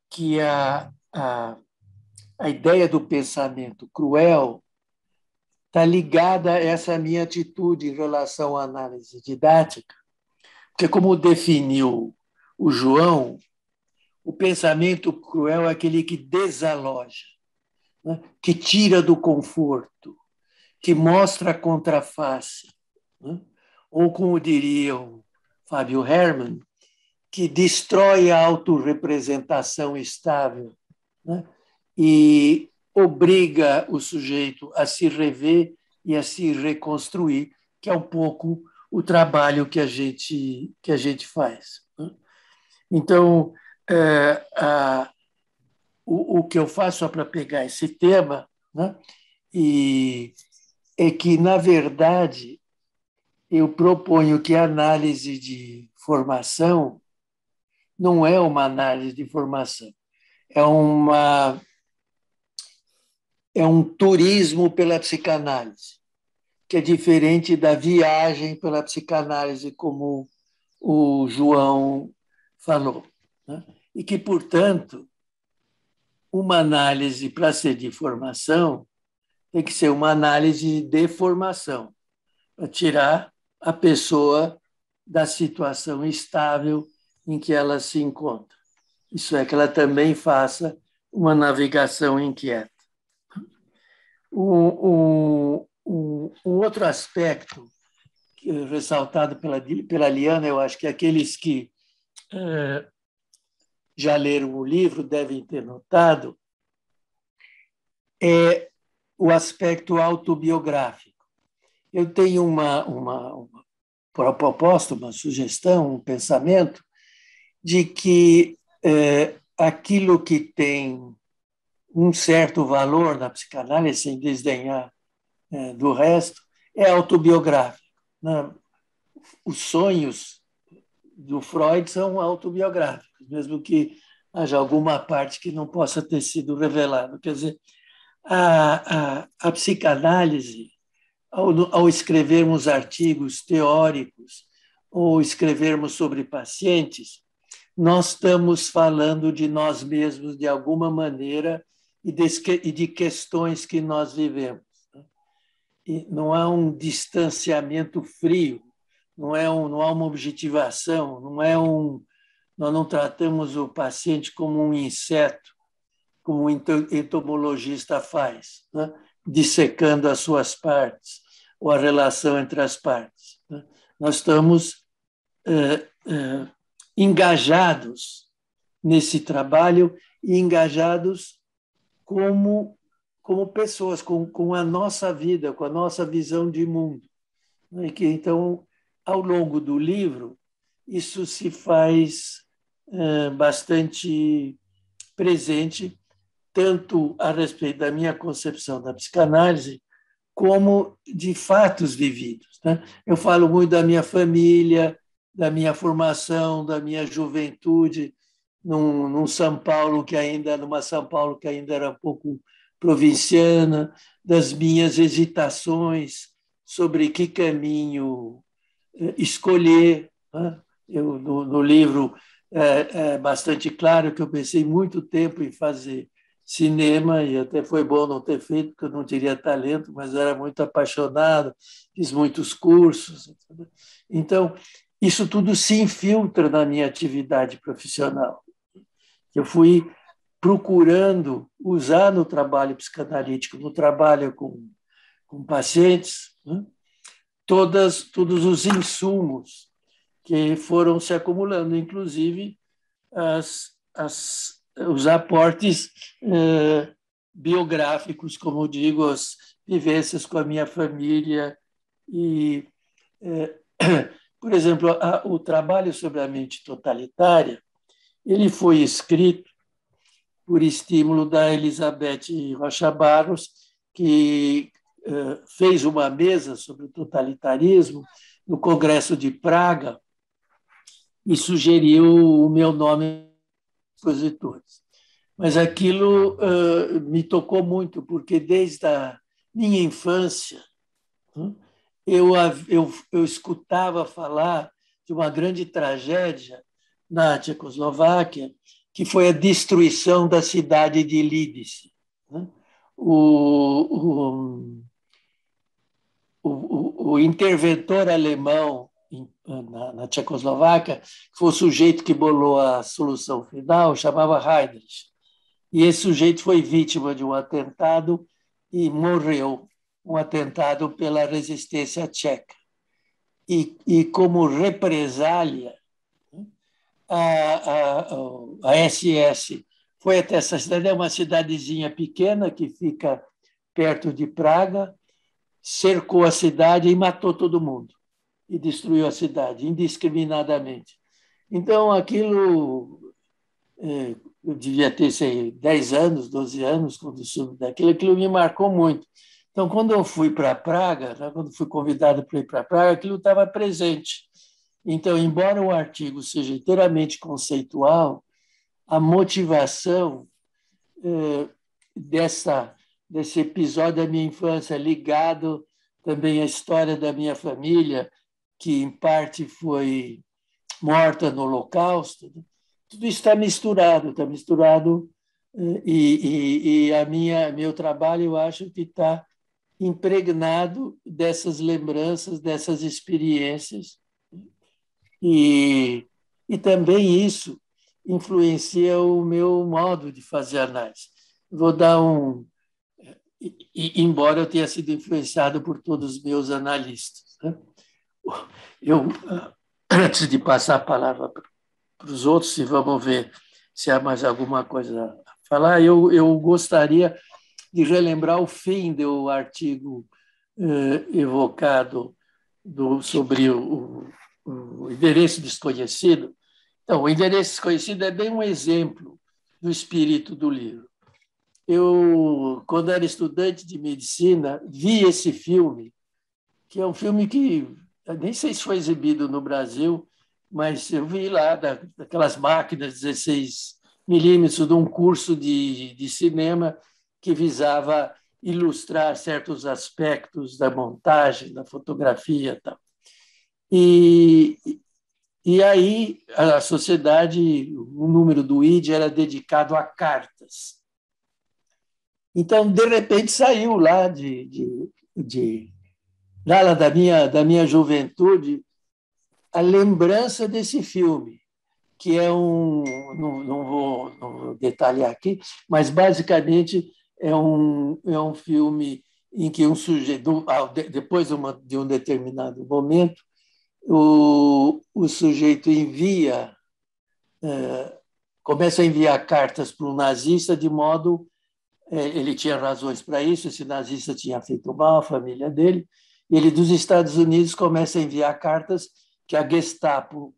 que a ideia do pensamento cruel está ligada a essa minha atitude em relação à análise didática, porque, como definiu o João, o pensamento cruel é aquele que desaloja, né? Que tira do conforto, que mostra a contraface, né? Ou, como diria o Fábio Herman, que destrói a autorrepresentação estável, né? E obriga o sujeito a se rever e a se reconstruir, que é um pouco o trabalho que a gente faz. Né? Então, o que eu faço só para pegar esse tema, né? É que, na verdade, eu proponho que a análise de formação não é uma análise de formação, é um turismo pela psicanálise, que é diferente da viagem pela psicanálise, como o João falou, né? E que, portanto, uma análise, para ser de formação, tem que ser uma análise de formação, para tirar a pessoa da situação estável em que ela se encontra. Isso é, que ela também faça uma navegação inquieta. Um outro aspecto ressaltado pela Liana, eu acho que aqueles que já leram o livro devem ter notado, é o aspecto autobiográfico. Eu tenho uma proposta, uma sugestão, um pensamento de que aquilo que tem um certo valor na psicanálise, sem desdenhar do resto, é autobiográfico. Né? Os sonhos do Freud são autobiográficos, mesmo que haja alguma parte que não possa ter sido revelada. Quer dizer, a psicanálise, ao escrevermos artigos teóricos ou escrevermos sobre pacientes, nós estamos falando de nós mesmos de alguma maneira e de questões que nós vivemos. E não há um distanciamento frio, não há uma objetivação, nós não tratamos o paciente como um inseto, como um entomologista faz, né? Dissecando as suas partes, ou a relação entre as partes. Né? Nós estamos engajados nesse trabalho e engajados como pessoas, com a nossa vida, com a nossa visão de mundo. E que, então, ao longo do livro, isso se faz bastante presente, tanto a respeito da minha concepção da psicanálise, como de fatos vividos. Né? Eu falo muito da minha família, da minha formação, da minha juventude, numa São Paulo que ainda era um pouco provinciana, das minhas hesitações sobre que caminho escolher. Né? Eu, no livro, é bastante claro que eu pensei muito tempo em fazer cinema, e até foi bom não ter feito, porque eu não teria talento, mas eu era muito apaixonado, fiz muitos cursos. Então, isso tudo se infiltra na minha atividade profissional. Eu fui procurando usar no trabalho psicanalítico, no trabalho com pacientes, né, todos os insumos que foram se acumulando, inclusive os aportes biográficos, como digo, as vivências com a minha família. E, por exemplo, o trabalho sobre a mente totalitária, ele foi escrito por estímulo da Elizabeth Rocha Barros, que fez uma mesa sobre o totalitarismo no Congresso de Praga e sugeriu o meu nome aos expositores. Mas aquilo me tocou muito, porque desde a minha infância eu escutava falar de uma grande tragédia na Tchecoslováquia, que foi a destruição da cidade de Lidice. O interventor alemão na Tchecoslováquia, que foi o sujeito que bolou a solução final, chamava Heydrich. E esse sujeito foi vítima de um atentado e morreu, um atentado pela resistência tcheca. E como represália, a SS foi até essa cidade, é uma cidadezinha pequena que fica perto de Praga, cercou a cidade e matou todo mundo, e destruiu a cidade indiscriminadamente. Então, aquilo, eu devia ter, sei, 10 anos, 12 anos, quando soube daquilo, aquilo me marcou muito. Então, quando eu fui para Praga, quando fui convidado para ir para Praga, aquilo estava presente. Então, embora o artigo seja inteiramente conceitual, a motivação desse episódio da minha infância, ligado também à história da minha família, que em parte foi morta no Holocausto, tudo isso está misturado, e meu trabalho, eu acho que está impregnado dessas lembranças, dessas experiências, e também isso influencia o meu modo de fazer análise. Vou dar embora eu tenha sido influenciado por todos os meus analistas, né? Eu, antes de passar a palavra para os outros, e vamos ver se há mais alguma coisa a falar, eu gostaria de relembrar o fim do artigo evocado sobre o endereço desconhecido. Então, o endereço desconhecido é bem um exemplo do espírito do livro. Eu, quando era estudante de medicina, vi esse filme, que é um filme que eu nem sei se foi exibido no Brasil, mas eu vi lá daquelas máquinas 16 milímetros de um curso de cinema que visava ilustrar certos aspectos da montagem, da fotografia e tal. E aí a sociedade, o número do ID era dedicado a cartas. Então, de repente, saiu lá lá da minha juventude a lembrança desse filme, que é não vou detalhar aqui, mas basicamente é um filme em que um sujeito, depois de um determinado momento, o sujeito começa a enviar cartas para um nazista de modo... Ele tinha razões para isso, esse nazista tinha feito mal à família dele, e ele dos Estados Unidos começa a enviar cartas que a Gestapo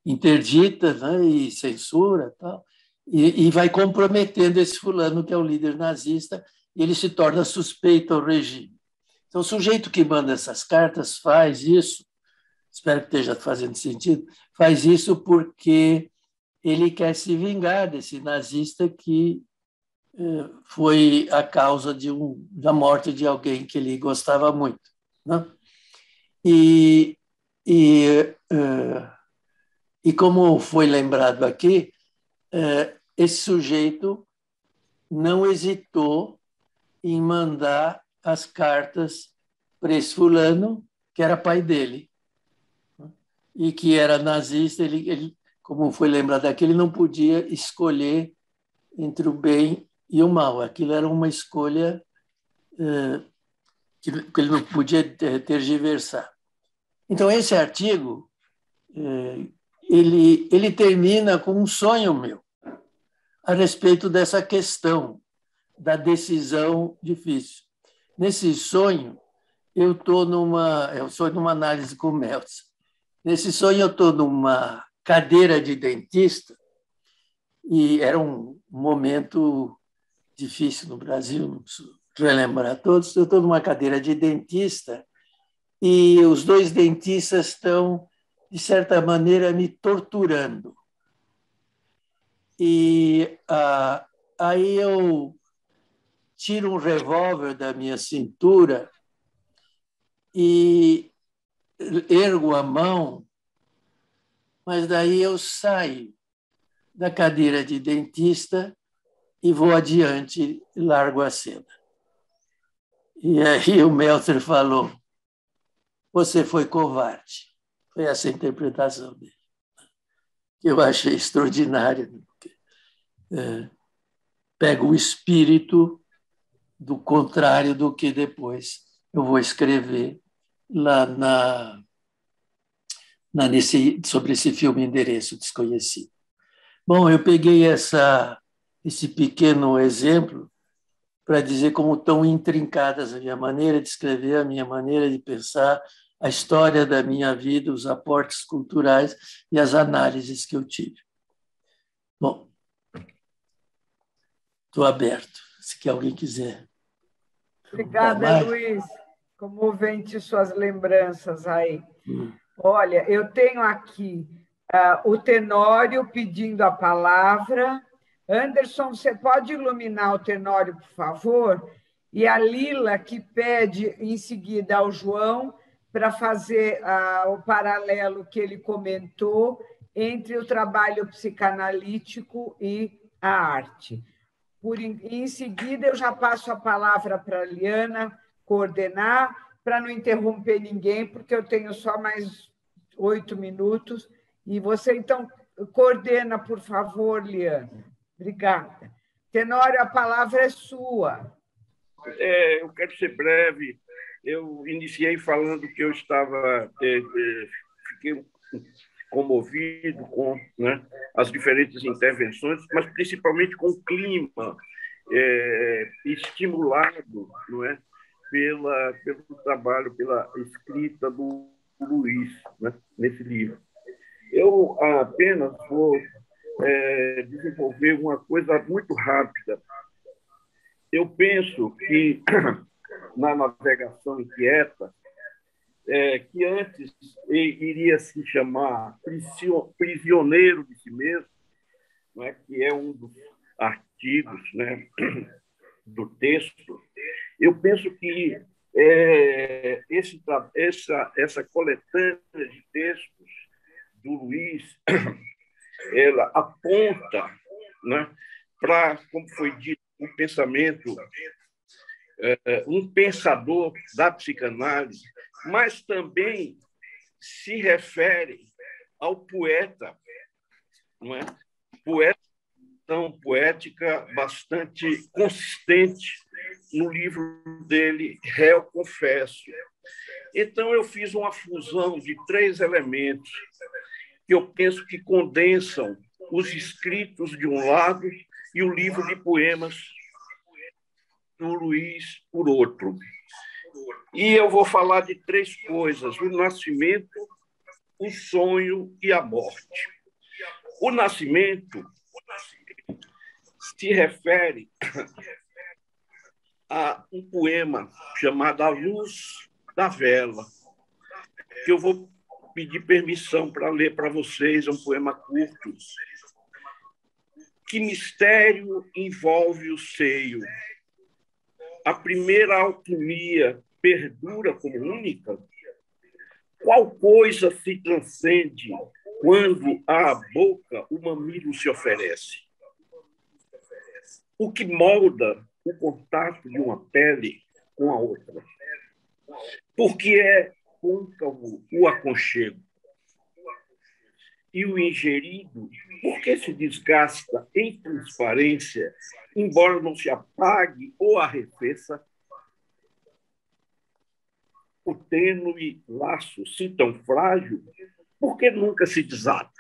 interdita, né, e censura, tal, e vai comprometendo esse fulano, que é o líder nazista, e ele se torna suspeito ao regime. Então, o sujeito que manda essas cartas faz isso, espero que esteja fazendo sentido, faz isso porque ele quer se vingar desse nazista que foi a causa da morte de alguém que ele gostava muito, né? E E como foi lembrado aqui, esse sujeito não hesitou em mandar as cartas para esse fulano, que era pai dele, e que era nazista. Ele, como foi lembrado aqui, ele não podia escolher entre o bem e o mal. Aquilo era uma escolha que ele não podia tergiversar. Então, esse artigo ele termina com um sonho meu a respeito dessa questão da decisão difícil. Nesse sonho, eu sou numa análise com Meltzer. Nesse sonho, eu estou numa cadeira de dentista, e era um momento difícil no Brasil, não preciso relembrar todos. Eu estou numa cadeira de dentista e os dois dentistas estão, de certa maneira, me torturando. E aí eu tiro um revólver da minha cintura e ergo a mão, mas daí eu saio da cadeira de dentista e vou adiante e largo a cena. E aí o Meltzer falou: você foi covarde. Foi essa a interpretação dele, que eu achei extraordinária, porque pega o espírito do contrário do que depois eu vou escrever lá sobre esse filme Endereço Desconhecido. Bom, eu peguei esse pequeno exemplo para dizer como estão intrincadas a minha maneira de escrever, a minha maneira de pensar, a história da minha vida, os aportes culturais e as análises que eu tive. Bom, estou aberto, se alguém quiser. Obrigada, Luiz. Comovente suas lembranças aí. Olha, eu tenho aqui o Tenório pedindo a palavra. Anderson, você pode iluminar o Tenório, por favor? E a Lila, que pede em seguida ao João para fazer o paralelo que ele comentou entre o trabalho psicanalítico e a arte. Em seguida, eu já passo a palavra para a Liana coordenar, para não interromper ninguém, porque eu tenho só mais 8 minutos. E você, então, coordena, por favor, Liana. Obrigada. Tenório, a palavra é sua. Eu quero ser breve. Eu iniciei falando que eu fiquei comovido com, né, as diferentes intervenções, mas principalmente com o clima estimulado, não é, pelo trabalho, pela escrita do Luiz, né, nesse livro. Eu apenas vou desenvolver uma coisa muito rápida. Eu penso que, na navegação inquieta, que antes iria se chamar prisioneiro de si mesmo, né, que é um dos artigos, né, do texto, eu penso que essa coletânea de textos do Luiz, ela aponta, né, para, como foi dito, um pensamento, um pensador da psicanálise, mas também se refere ao poeta, não é? Poética bastante consistente no livro dele, Réu Confesso. Então, eu fiz uma fusão de 3 elementos que eu penso que condensam os escritos de um lado e o livro de poemas do Luiz por outro. E eu vou falar de 3 coisas: o nascimento, o sonho e a morte. O nascimento se refere a um poema chamado A Luz da Vela, que eu vou pedir permissão para ler para vocês. É um poema curto. Que mistério envolve o seio? A primeira alquimia perdura como única? Qual coisa se transcende quando à boca o mamilo se oferece? O que molda o contato de uma pele com a outra? Porque é côncavo o aconchego. E o ingerido, por que se desgasta em transparência, embora não se apague ou arrefeça? O tênue laço, se tão frágil, por que nunca se desata?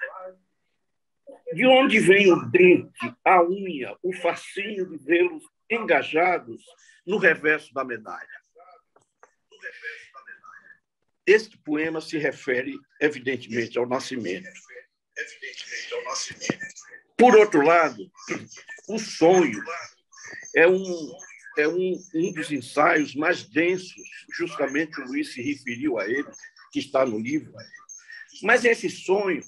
De onde vem o dente, a unha, o fascínio de vê-los engajados no reverso da medalha? Este poema se refere, evidentemente, ao nascimento. Por outro lado, o sonho é um dos ensaios mais densos, justamente o Luiz se referiu a ele, que está no livro. Mas esse sonho,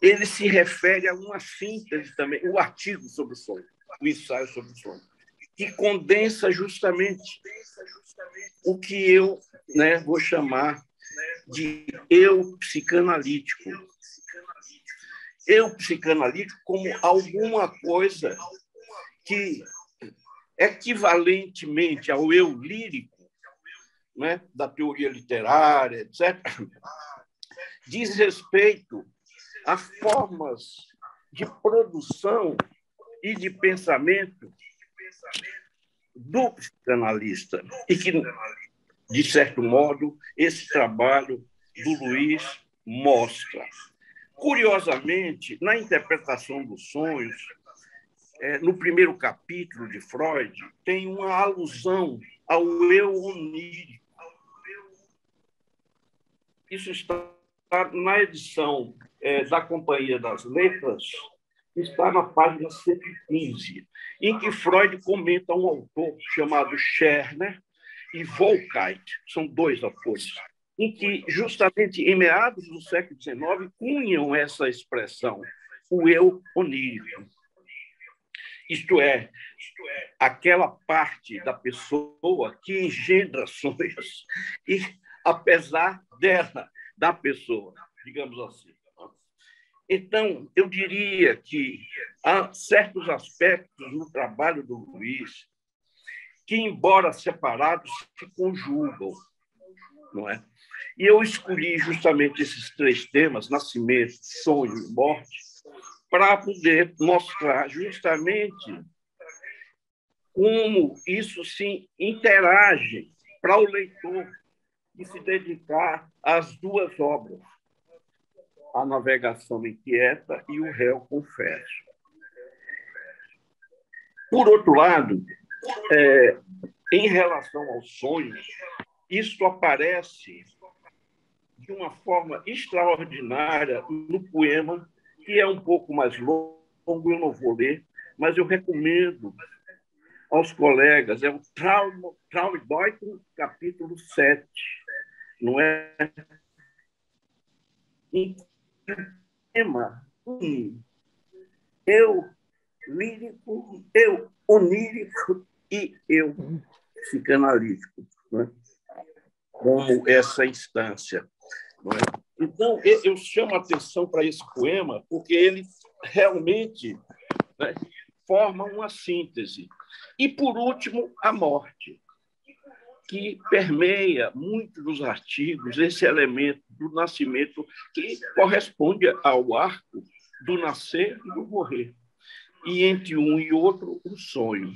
ele se refere a uma síntese também, o artigo sobre o sonho, o ensaio sobre o sonho, que condensa justamente o que eu vou chamar de eu psicanalítico. Eu psicanalítico como alguma coisa que, equivalentemente ao eu lírico, da teoria literária, etc., diz respeito a formas de produção e de pensamento do psicanalista. E que, de certo modo, esse trabalho do Luiz mostra. Curiosamente, na interpretação dos sonhos, no primeiro capítulo de Freud, tem uma alusão ao eu onírico. Isso está na edição da Companhia das Letras, está na página 115, em que Freud comenta um autor chamado Scherner e Volkait, são dois autores, em que, justamente em meados do século XIX, cunham essa expressão, o eu onírico. Isto é, aquela parte da pessoa que engendra sonhos, e apesar dela, da pessoa, digamos assim. Então, eu diria que há certos aspectos no trabalho do Luiz que, embora separados, se conjugam, não é? E eu escolhi justamente esses três temas, nascimento, sonho e morte, para poder mostrar justamente como isso se interage para o leitor e se dedicar às duas obras, A Navegação Inquieta e O Réu Confesso. Por outro lado, em relação aos sonhos, isso aparece de uma forma extraordinária no poema, que é um pouco mais longo, eu não vou ler, mas eu recomendo aos colegas, é o Traumdeutung, capítulo 7, não é? Em tema eu lírico, eu onírico e eu psicanalítico, não é? Como essa instância. Não é? Então, eu chamo a atenção para esse poema porque ele realmente forma uma síntese. E, por último, a morte, que permeia muito dos artigos esse elemento do nascimento que corresponde ao arco do nascer e do morrer. E entre um e outro, o sonho.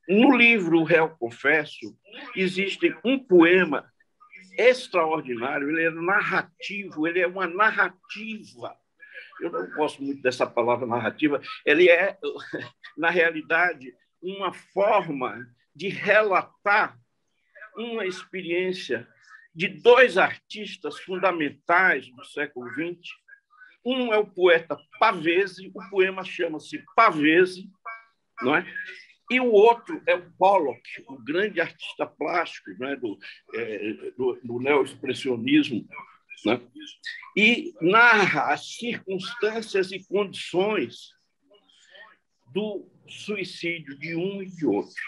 No livro O Réu Confesso, existe um poema extraordinário, ele é narrativo, ele é uma narrativa. Eu não gosto muito dessa palavra narrativa, ele é, na realidade, uma forma de relatar uma experiência de dois artistas fundamentais do século XX. Um é o poeta Pavese, o poema chama-se Pavese, não é? E o outro é o Pollock, o grande artista plástico, né, do neoexpressionismo, né? E narra as circunstâncias e condições do suicídio de um e de outro.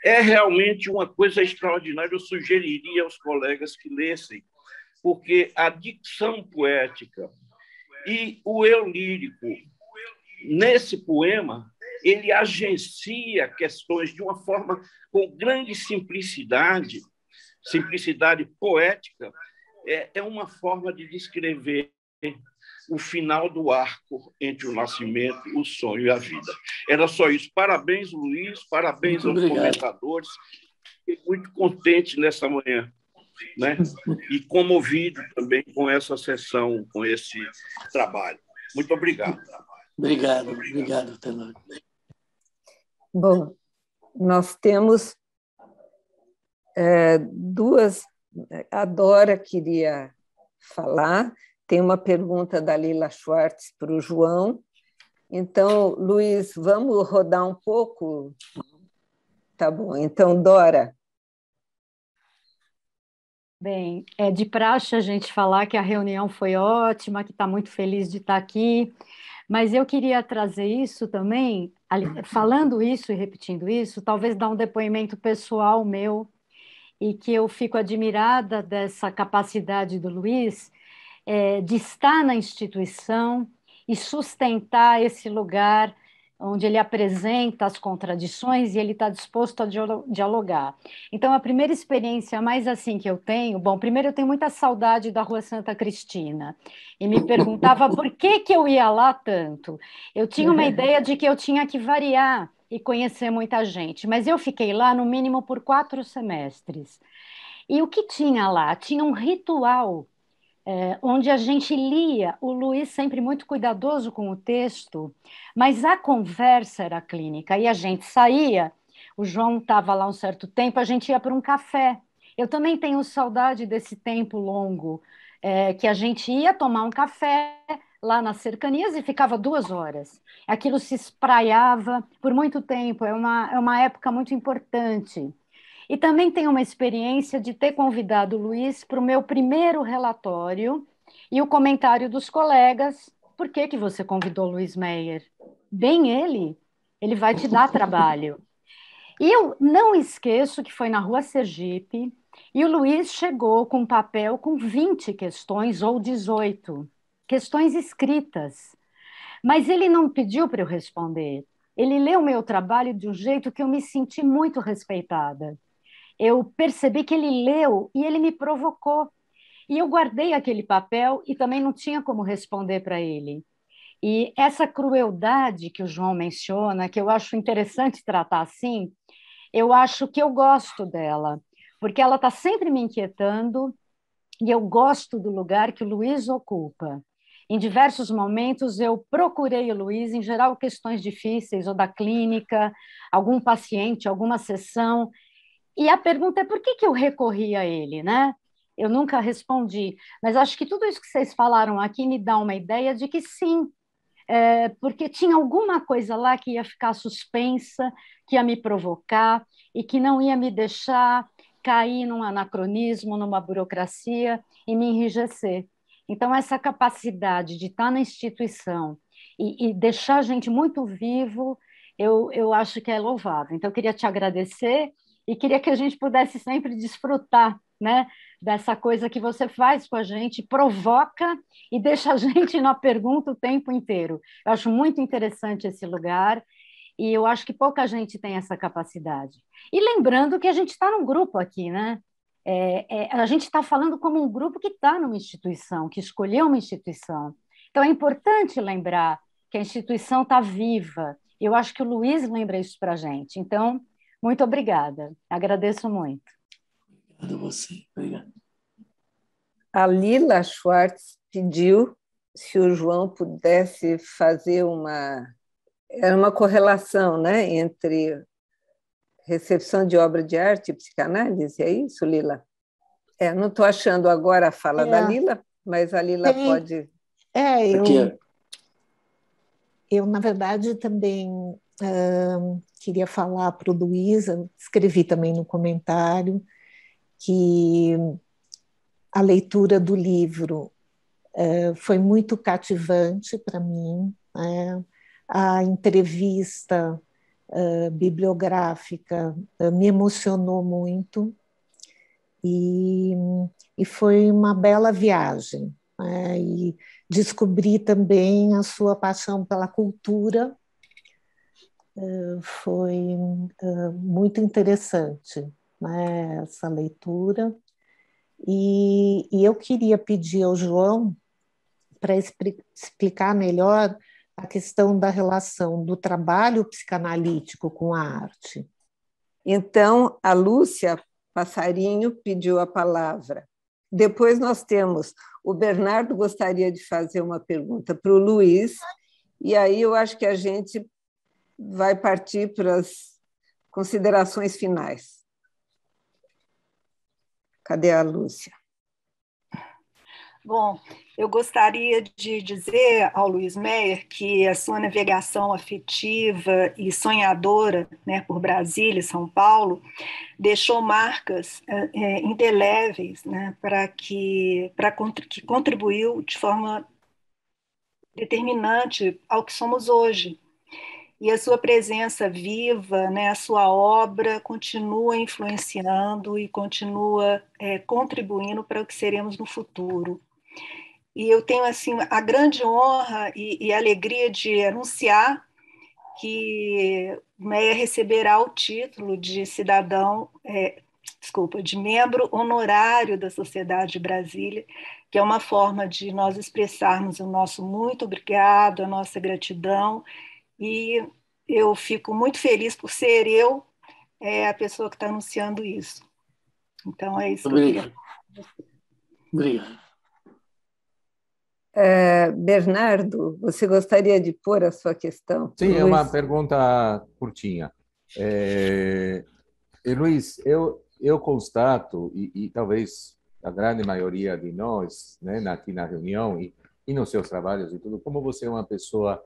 É realmente uma coisa extraordinária. Eu sugeriria aos colegas que lessem, porque a dicção poética e o eu lírico, nesse poema, ele agencia questões de uma forma com grande simplicidade, simplicidade poética. É uma forma de descrever o final do arco entre o nascimento, o sonho e a vida. Era só isso. Parabéns, Luiz, parabéns aos comentadores. Fiquei muito contente nessa manhã, né? E comovido também com essa sessão, com esse trabalho. Muito obrigado. Obrigado, Tenório. Bom, nós temos duas... A Dora queria falar, tem uma pergunta da Lila Schwartz para o João. Então, Luiz, vamos rodar um pouco? Tá bom. Então, Dora. Bem, é de praxe a gente falar que a reunião foi ótima, que está muito feliz de estar aqui, mas eu queria trazer isso também, falando isso e repetindo isso, talvez dar um depoimento pessoal meu, e que eu fico admirada dessa capacidade do Luiz de estar na instituição e sustentar esse lugar onde ele apresenta as contradições e ele está disposto a dialogar. Então, a primeira experiência mais assim que eu tenho, bom, primeiro eu tenho muita saudade da Rua Santa Cristina, e me perguntava por que eu ia lá tanto. Eu tinha uma ideia de que eu tinha que variar e conhecer muita gente, mas eu fiquei lá no mínimo por 4 semestres. E o que tinha lá? Tinha um ritual onde a gente lia, o Luiz sempre muito cuidadoso com o texto, mas a conversa era clínica, e a gente saía, o João estava lá um certo tempo, a gente ia para um café. Eu também tenho saudade desse tempo longo, que a gente ia tomar um café lá nas cercanias e ficava 2 horas. Aquilo se espraiava por muito tempo, é uma época muito importante. E também tenho uma experiência de ter convidado o Luiz para o meu primeiro relatório e o comentário dos colegas. Por que você convidou o Luiz Meyer? Bem ele vai te dar trabalho. E eu não esqueço que foi na Rua Sergipe e o Luiz chegou com um papel com 20 questões ou 18 questões escritas. Mas ele não pediu para eu responder. Ele leu o meu trabalho de um jeito que eu me senti muito respeitada. Eu percebi que ele leu e ele me provocou. E eu guardei aquele papel e também não tinha como responder para ele. E essa crueldade que o João menciona, que eu acho interessante tratar assim, eu acho que eu gosto dela, porque ela está sempre me inquietando e eu gosto do lugar que o Luiz ocupa. Em diversos momentos eu procurei o Luiz, em geral questões difíceis, ou da clínica, algum paciente, alguma sessão. E a pergunta é por que eu recorri a ele, né? Eu nunca respondi, mas acho que tudo isso que vocês falaram aqui me dá uma ideia de que sim, porque tinha alguma coisa lá que ia ficar suspensa, que ia me provocar e que não ia me deixar cair num anacronismo, numa burocracia e me enrijecer. Então, essa capacidade de estar na instituição e deixar a gente muito vivo, eu acho que é louvável. Então, eu queria te agradecer e queria que a gente pudesse sempre desfrutar, né, dessa coisa que você faz com a gente, provoca e deixa a gente na pergunta o tempo inteiro. Eu acho muito interessante esse lugar e eu acho que pouca gente tem essa capacidade. E lembrando que a gente está num grupo aqui, né? A gente está falando como um grupo que está numa instituição, que escolheu uma instituição. Então, é importante lembrar que a instituição está viva. Eu acho que o Luiz lembra isso para a gente. Então, muito obrigada. Agradeço muito. Obrigado a você. Obrigado. A Lila Schwartz pediu se o João pudesse fazer era uma correlação, né, entre recepção de obra de arte e psicanálise, é isso, Lila? Não estou achando agora a fala da Lila, mas a Lila pode... Eu, na verdade, também queria falar para o Luiz, escrevi também no comentário, que a leitura do livro foi muito cativante para mim. A entrevista bibliográfica me emocionou muito e foi uma bela viagem, né? E descobri também a sua paixão pela cultura, foi muito interessante, né, essa leitura. E eu queria pedir ao João para explicar melhor a questão da relação do trabalho psicanalítico com a arte. Então, a Lúcia Passarinho pediu a palavra. Depois nós temos o Bernardo gostaria de fazer uma pergunta para o Luiz, e aí eu acho que a gente vai partir para as considerações finais. Cadê a Lúcia? Bom, eu gostaria de dizer ao Luiz Meyer que a sua navegação afetiva e sonhadora, né, por Brasília e São Paulo deixou marcas indeléveis, né, que contribuiu de forma determinante ao que somos hoje. E a sua presença viva, né, a sua obra continua influenciando e continua contribuindo para o que seremos no futuro. E eu tenho assim a grande honra e alegria de anunciar que Meyer receberá o título de de membro honorário da Sociedade de Brasília, que é uma forma de nós expressarmos o nosso muito obrigado, a nossa gratidão, e eu fico muito feliz por ser eu a pessoa que está anunciando isso. Então, é isso que eu queria falar. Obrigado. Bernardo, você gostaria de pôr a sua questão? Sim, Luiz? é uma pergunta curtinha. Luiz, eu constato, e talvez a grande maioria de nós, né, aqui na reunião e nos seus trabalhos e tudo, como você é uma pessoa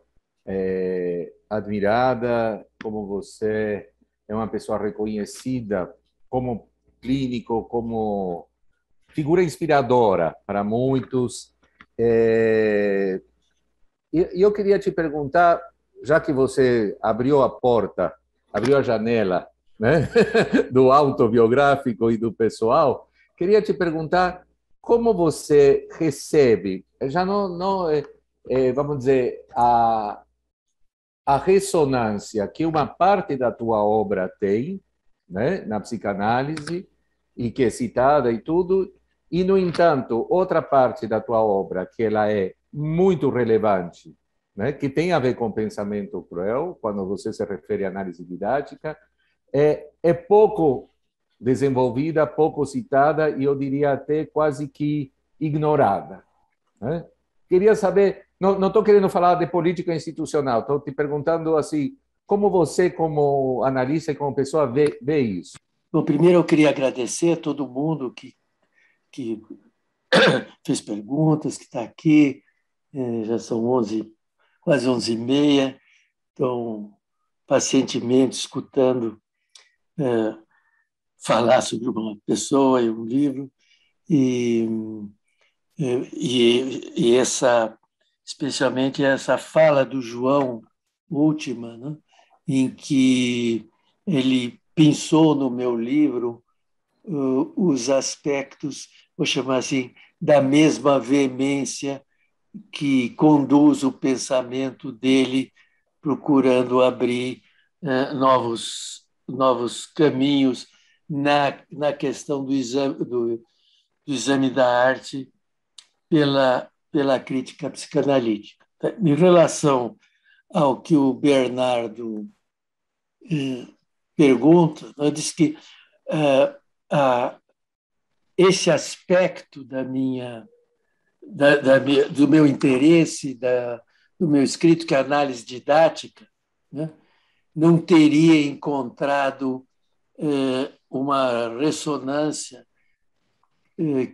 admirada, como você é uma pessoa reconhecida como clínico, como figura inspiradora para muitos. E eu queria te perguntar, já que você abriu a porta, abriu a janela, né, do autobiográfico e do pessoal, queria te perguntar como você recebe, já não vamos dizer, a ressonância que uma parte da tua obra tem, né, na psicanálise, e que é citada e tudo, e, no entanto, outra parte da tua obra, que ela é muito relevante, né, que tem a ver com pensamento cruel, quando você se refere à análise didática, é pouco desenvolvida, pouco citada, e eu diria até quase que ignorada, né? Queria saber, não estou querendo falar de política institucional, estou te perguntando assim, como você, como analista e como pessoa, vê isso? Bom, primeiro eu queria agradecer a todo mundo que fez perguntas, que está aqui. Já são quase 11h30, estão pacientemente escutando falar sobre uma pessoa e um livro. E especialmente essa fala do João, última, né, em que ele pensou no meu livro os aspectos, vou chamar assim, da mesma veemência que conduz o pensamento dele, procurando abrir novos caminhos na questão do exame da arte pela crítica psicanalítica. Em relação ao que o Bernardo pergunta, eu disse que esse aspecto do meu interesse, do meu escrito, que é a análise didática, né, não teria encontrado uma ressonância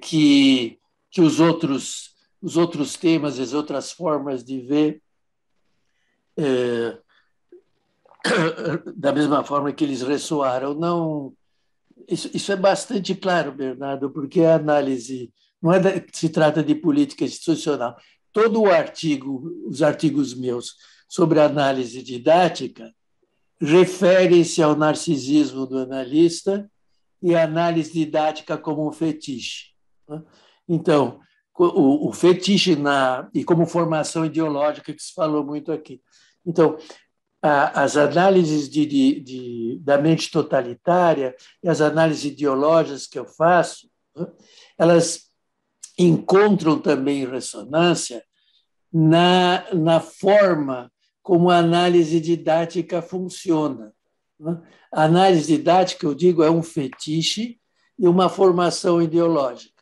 que os outros temas, as outras formas de ver, da mesma forma que eles ressoaram. Não, isso é bastante claro, Bernardo, porque a análise não se trata de política institucional. Todo o artigo, os artigos meus sobre análise didática, referem-se ao narcisismo do analista e a análise didática como um fetiche. Então, o fetiche e como formação ideológica que se falou muito aqui. Então, as análises da mente totalitária e as análises ideológicas que eu faço, elas encontram também ressonância na forma como a análise didática funciona. A análise didática, eu digo, é um fetiche e uma formação ideológica.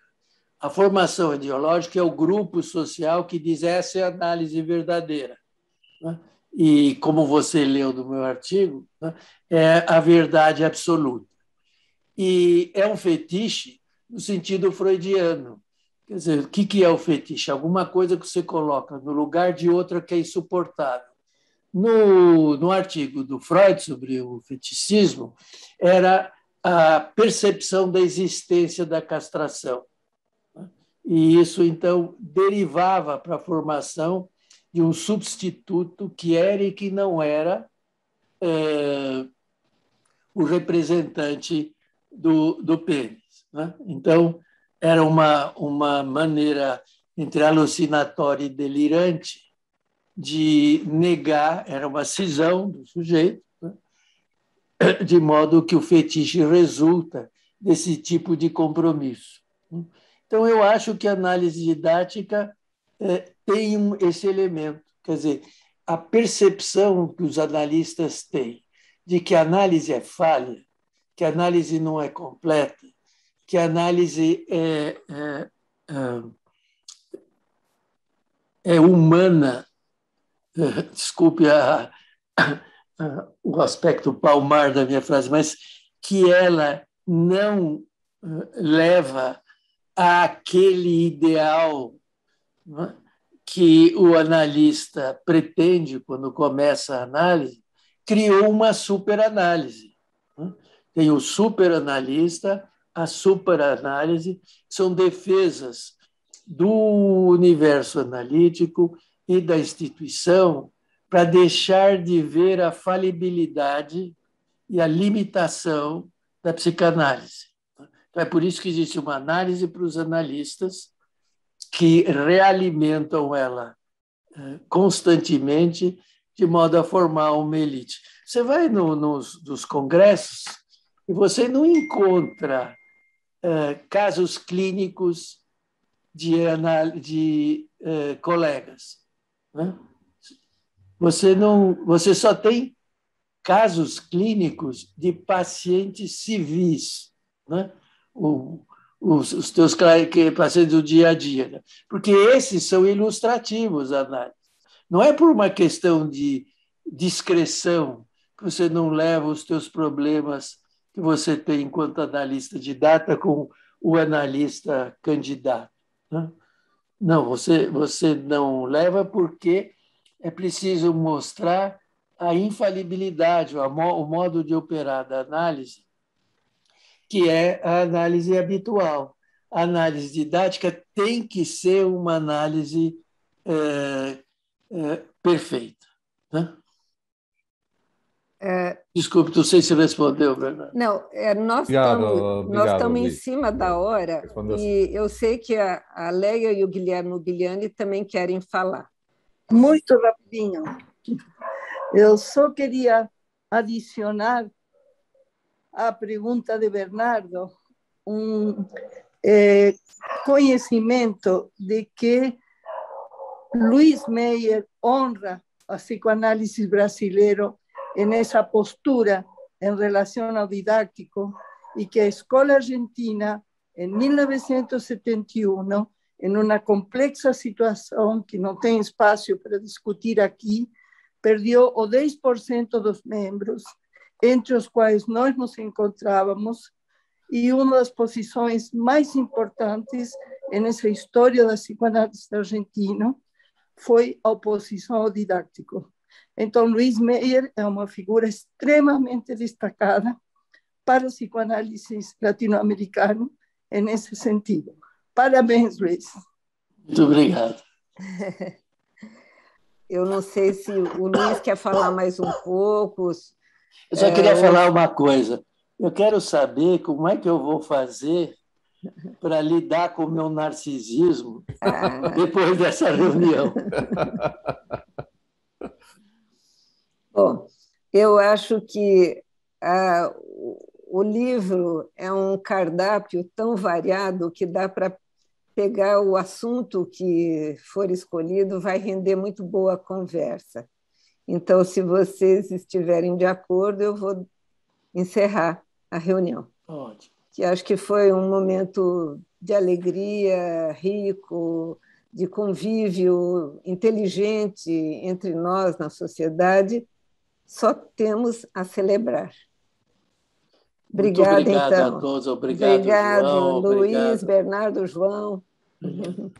A formação ideológica é o grupo social que diz essa é a análise verdadeira. E, como você leu no meu artigo, é a verdade absoluta. E é um fetiche no sentido freudiano. Quer dizer, o que é o fetiche? Alguma coisa que você coloca no lugar de outra que é insuportável. No artigo do Freud sobre o feticismo, era a percepção da existência da castração. E isso, então, derivava para a formação de um substituto que era e que não era o representante do pênis. Então, era uma maneira entre alucinatória e delirante de negar, era uma cisão do sujeito, de modo que o fetiche resulta desse tipo de compromisso. Então, eu acho que a análise didática tem esse elemento, quer dizer, a percepção que os analistas têm de que a análise é falha, que a análise não é completa, que a análise é humana, desculpe o aspecto palmar da minha frase, mas que ela não leva àquele ideal que o analista pretende quando começa a análise, criou uma superanálise. Tem o superanalista, a superanálise, são defesas do universo analítico e da instituição para deixar de ver a falibilidade e a limitação da psicanálise. Então, é por isso que existe uma análise para os analistas que realimentam ela constantemente de modo a formar uma elite. Você vai nos congressos e você não encontra casos clínicos de colegas. Você só tem casos clínicos de pacientes civis, os teus pacientes do dia a dia, porque esses são ilustrativos, análise. Não é por uma questão de discreção que você não leva os teus problemas que você tem enquanto analista de data com o analista candidato. Não, você não leva porque é preciso mostrar a infalibilidade, o modo de operar da análise, que é a análise habitual. A análise didática tem que ser uma análise perfeita. Desculpe, não sei se respondeu, Bernardo. Não, nós estamos em cima da hora e eu sei que a Leia e o Guilherme Nobiliani também querem falar. Muito rapidinho. Eu só queria adicionar à pergunta de Bernardo conhecimento de que Luiz Meyer honra a psicoanálise brasileiro nessa postura em relação ao didático e que a escola argentina, em 1971, em uma complexa situação que não tem espaço para discutir aqui, perdeu o 10% dos membros, entre os quais nós nos encontrávamos, e uma das posições mais importantes nessa história da psicoanálise argentina foi a oposição ao didático. Então, Luiz Meyer é uma figura extremamente destacada para o psicoanálise latino-americano nesse sentido. Parabéns, Luiz. Muito obrigado. Eu não sei se o Luiz quer falar mais um pouco Eu só queria falar uma coisa. Eu quero saber como é que eu vou fazer para lidar com o meu narcisismo depois dessa reunião. Bom, eu acho que o livro é um cardápio tão variado que dá para pegar o assunto que for escolhido, vai render muito boa conversa. Então, se vocês estiverem de acordo, eu vou encerrar a reunião. Ótimo. Que acho que foi um momento de alegria, rico, de convívio inteligente entre nós na sociedade. Só temos a celebrar. Obrigada, muito obrigado então. a todos. Obrigado, Obrigado, João. Luiz, Obrigado. Bernardo, João. Obrigado.